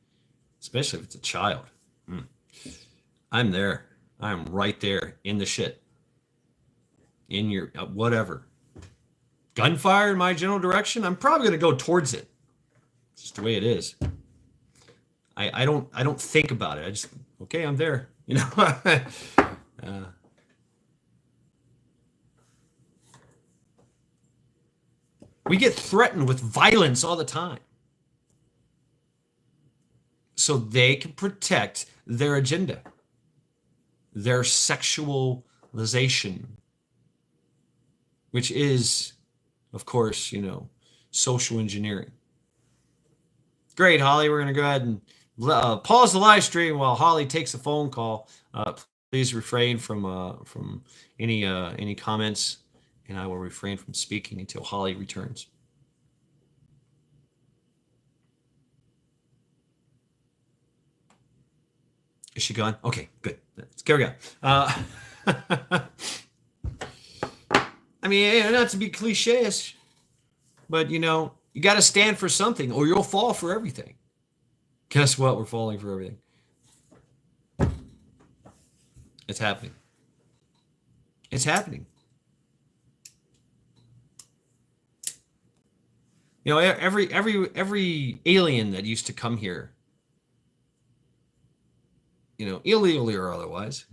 especially if it's a child. I'm there. I'm right there in the shit. In your whatever. Gunfire in my general direction, I'm probably going to go towards it. It's just the way it is. I don't think about it. I just, okay, I'm there. We get threatened with violence all the time. So they can protect their agenda, their sexualization, which is, of course, social engineering. Great, Holly. We're going to go ahead and pause the live stream while Holly takes a phone call. Please refrain from any comments, and I will refrain from speaking until Holly returns. Is she gone? Okay, good. Let's carry on. I mean, not to be cliche-ish, but you got to stand for something or you'll fall for everything. Guess what? We're falling for everything. It's happening. It's happening. Every alien that used to come here, illegally or otherwise,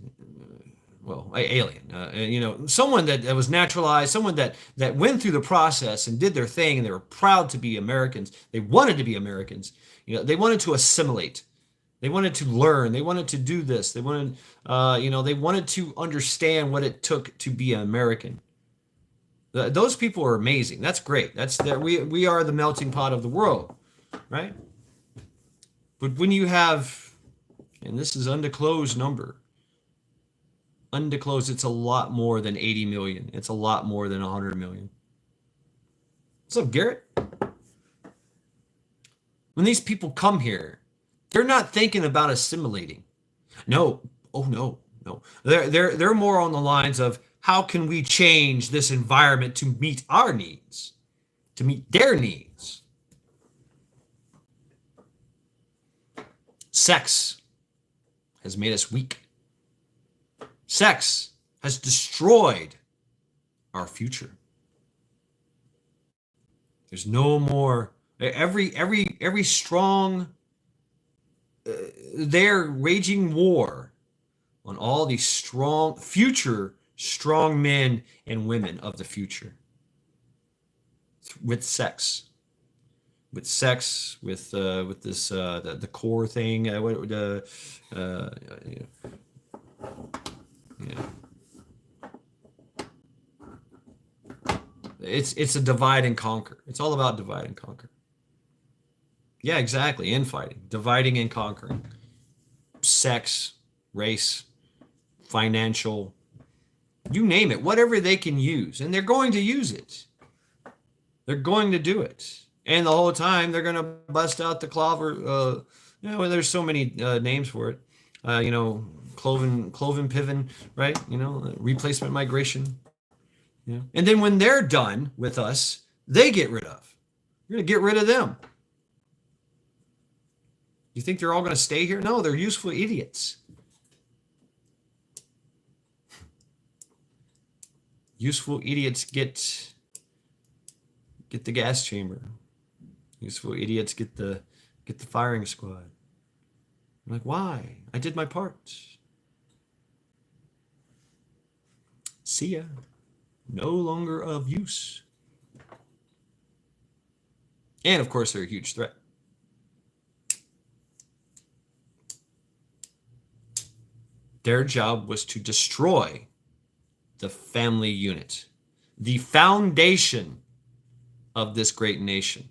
well, alien, someone that was naturalized, someone that went through the process and did their thing, and they were proud to be Americans. They wanted to be Americans. They wanted to assimilate. They wanted to learn. They wanted to do this. They wanted, they wanted to understand what it took to be an American. Those people are amazing. That's great. We are the melting pot of the world, right? But when you have, and this is undisclosed number, undisclosed, it's a lot more than 80 million. It's a lot more than 100 million. What's up, Garrett? When these people come here, they're not thinking about assimilating. No. Oh, no. They're more on the lines of, how can we change this environment to meet our needs, to meet their needs? Sex has made us weak. Sex has destroyed our future. There's no more. Every strong. They're waging war on all these strong men and women of the future with sex, with this the core thing. It's a divide and conquer. It's all about divide and conquer. Yeah, exactly. Infighting, dividing and conquering, sex, race, financial. You name it, whatever they can use, and they're going to use it. They're going to do it, and the whole time they're going to bust out the clover. There's so many names for it. Cloven pivot, right? Replacement migration. And then when they're done with us, they get rid of. We're going to get rid of them. You think they're all going to stay here? No, they're useful idiots. Useful idiots get the gas chamber. Useful idiots get the firing squad. I'm like, why? I did my part. See ya. No longer of use. And of course, they're a huge threat. Their job was to destroy the family unit, the foundation of this great nation.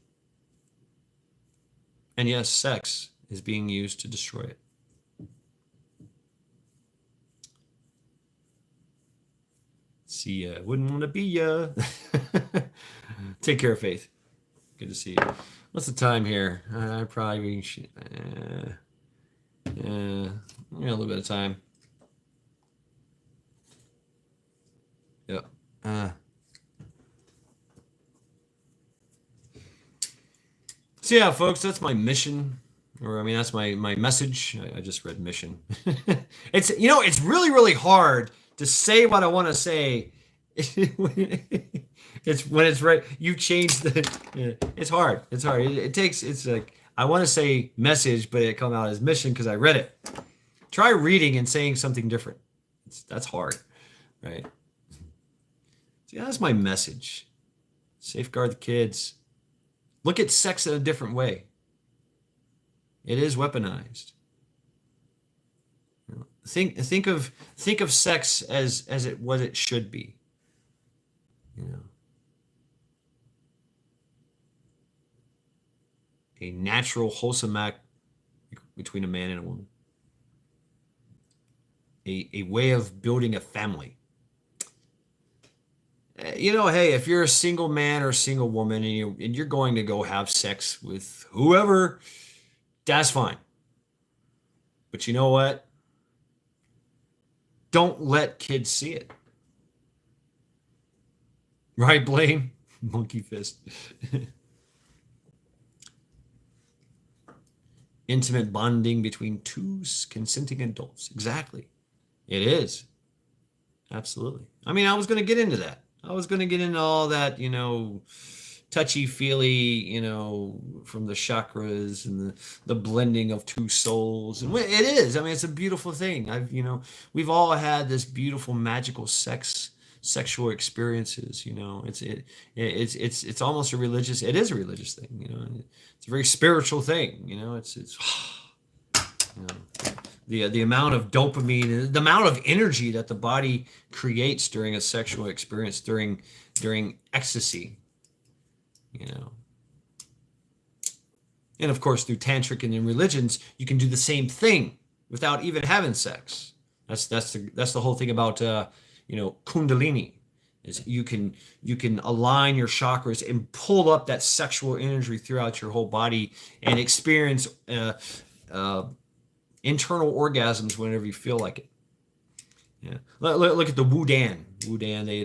And yes, sex is being used to destroy it. See ya. Wouldn't want to be ya. Take care, Faith. Good to see you. What's the time here? I probably should. A little bit of time. Yep. So yeah, folks, that's my mission, or that's my message. I just read mission. It's really, really hard to say what I want to say. It's when it's right. You change the. It's hard. It's hard. It's like I want to say message, but it come out as mission because I read it. Try reading and saying something different. That's hard, right? See, that's my message. Safeguard the kids. Look at sex in a different way. It is weaponized. Think of sex as what it should be. a natural, wholesome act between a man and a woman, a way of building a family. You know, hey, if you're a single man or a single woman and you're going to go have sex with whoever, that's fine. But you know what? Don't let kids see it. Right, Blaine? Monkey fist. Intimate bonding between two consenting adults. Exactly. It is. Absolutely. I mean, I was going to get into that. I was going to get into all that, touchy feely, from the chakras and the blending of two souls. And it is. I mean, it's a beautiful thing. We've all had this beautiful, magical sexual experiences. It's almost a religious. It is a religious thing. It's a very spiritual thing. It's the amount of dopamine, the amount of energy that the body creates during a sexual experience, during ecstasy, and of course through tantric and in religions, you can do the same thing without even having sex. That's the whole thing about Kundalini, is you can align your chakras and pull up that sexual energy throughout your whole body and experience internal orgasms whenever you feel like it. Yeah, look at the Wudan.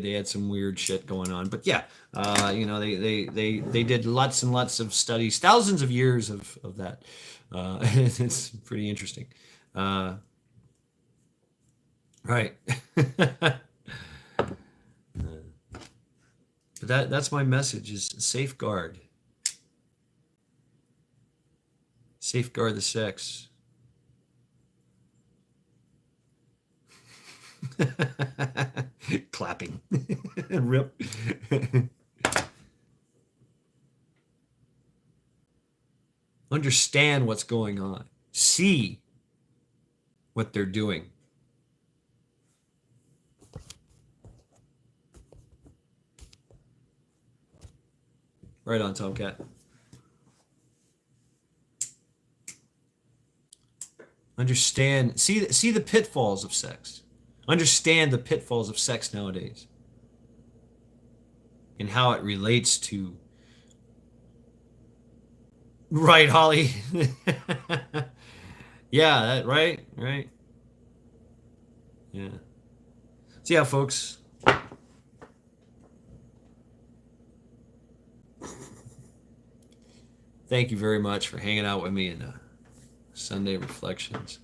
They had some weird shit going on, but yeah, they did lots and lots of studies, thousands of years of that. It's pretty interesting. Right. But that's my message: is safeguard the sex. Clapping. Rip. Understand what's going on. See what they're doing. Right on, Tomcat. Understand, see the pitfalls of sex. Understand the pitfalls of sex nowadays and how it relates to. Right, Holly. Yeah, right. Yeah. So yeah, folks. Thank you very much for hanging out with me in Sunday Reflections.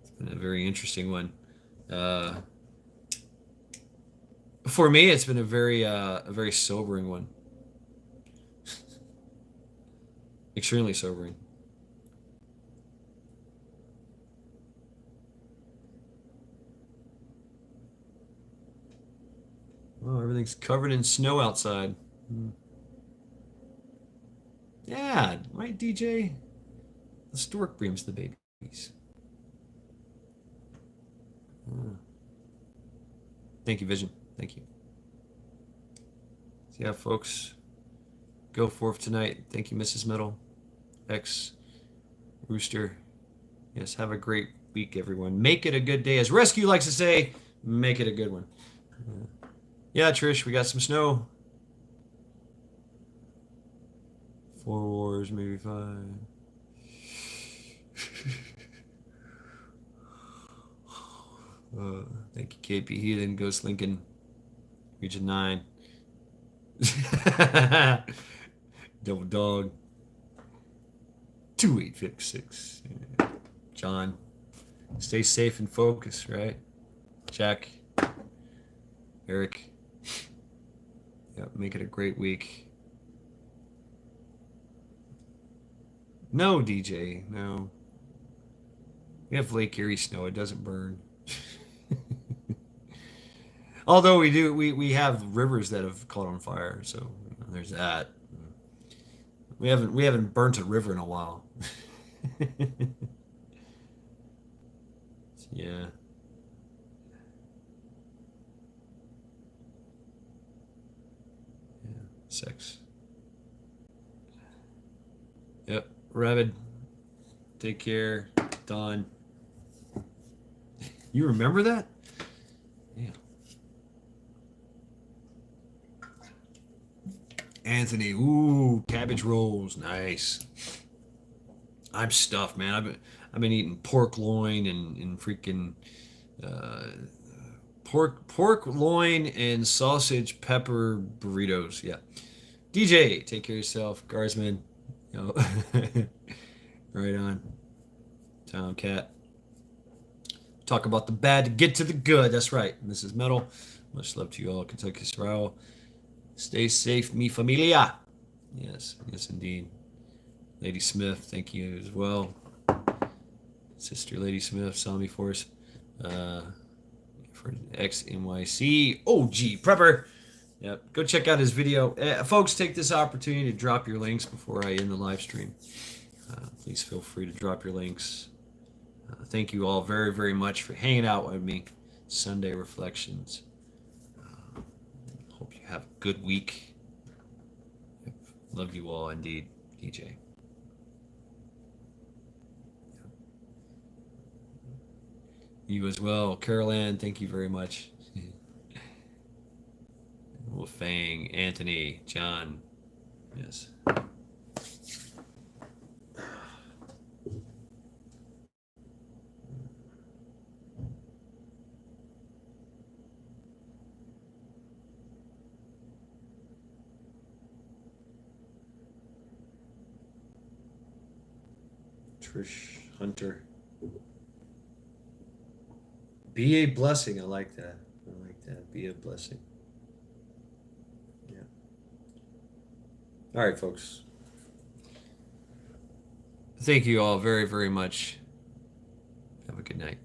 It's been a very interesting one. For me, it's been a very sobering one. Extremely sobering. Oh, everything's covered in snow outside. Yeah, right, DJ? The stork brings the babies. Thank you, Vision. Thank you. So yeah, folks, go forth tonight. Thank you, Mrs. Metal, X, Rooster. Yes, have a great week, everyone. Make it a good day. As Rescue likes to say, make it a good one. Yeah, Trish, we got some snow. 4 wars, maybe 5. Thank you, KP Heathen, Ghost Lincoln, Region 9. Double Dog. 2856. John, stay safe and focused, right? Jack, Eric. Yep, make it a great week. No, DJ, no. We have Lake Erie snow. It doesn't burn. Although we have rivers that have caught on fire, so there's that. We haven't burnt a river in a while. Yeah. Sex. Rabbit, take care. Don. You remember that? Yeah. Anthony, ooh, cabbage rolls, nice. I'm stuffed, man. I've been eating pork loin and freaking uh, pork loin and sausage pepper burritos. Yeah. DJ, take care of yourself. Guardsman, you know, right on. Tomcat. Talk about the bad to get to the good. That's right. Mrs. Metal. Much love to you all. Kentucky Sorrel. Stay safe, mi familia. Yes, yes, indeed. Lady Smith, thank you as well. Sister Lady Smith, Salami Force. For XNYC OG Prepper. Yep, go check out his video. Folks, take this opportunity to drop your links before I end the live stream. Please feel free to drop your links. Thank you all very, very much for hanging out with me. Sunday Reflections. Hope you have a good week. Love you all indeed, DJ. You as well. Carol Ann, thank you very much. Wolfang, Anthony, John. Yes. Trish Hunter. Be a blessing. I like that. I like that. Be a blessing. Yeah. All right, folks. Thank you all very, very much. Have a good night.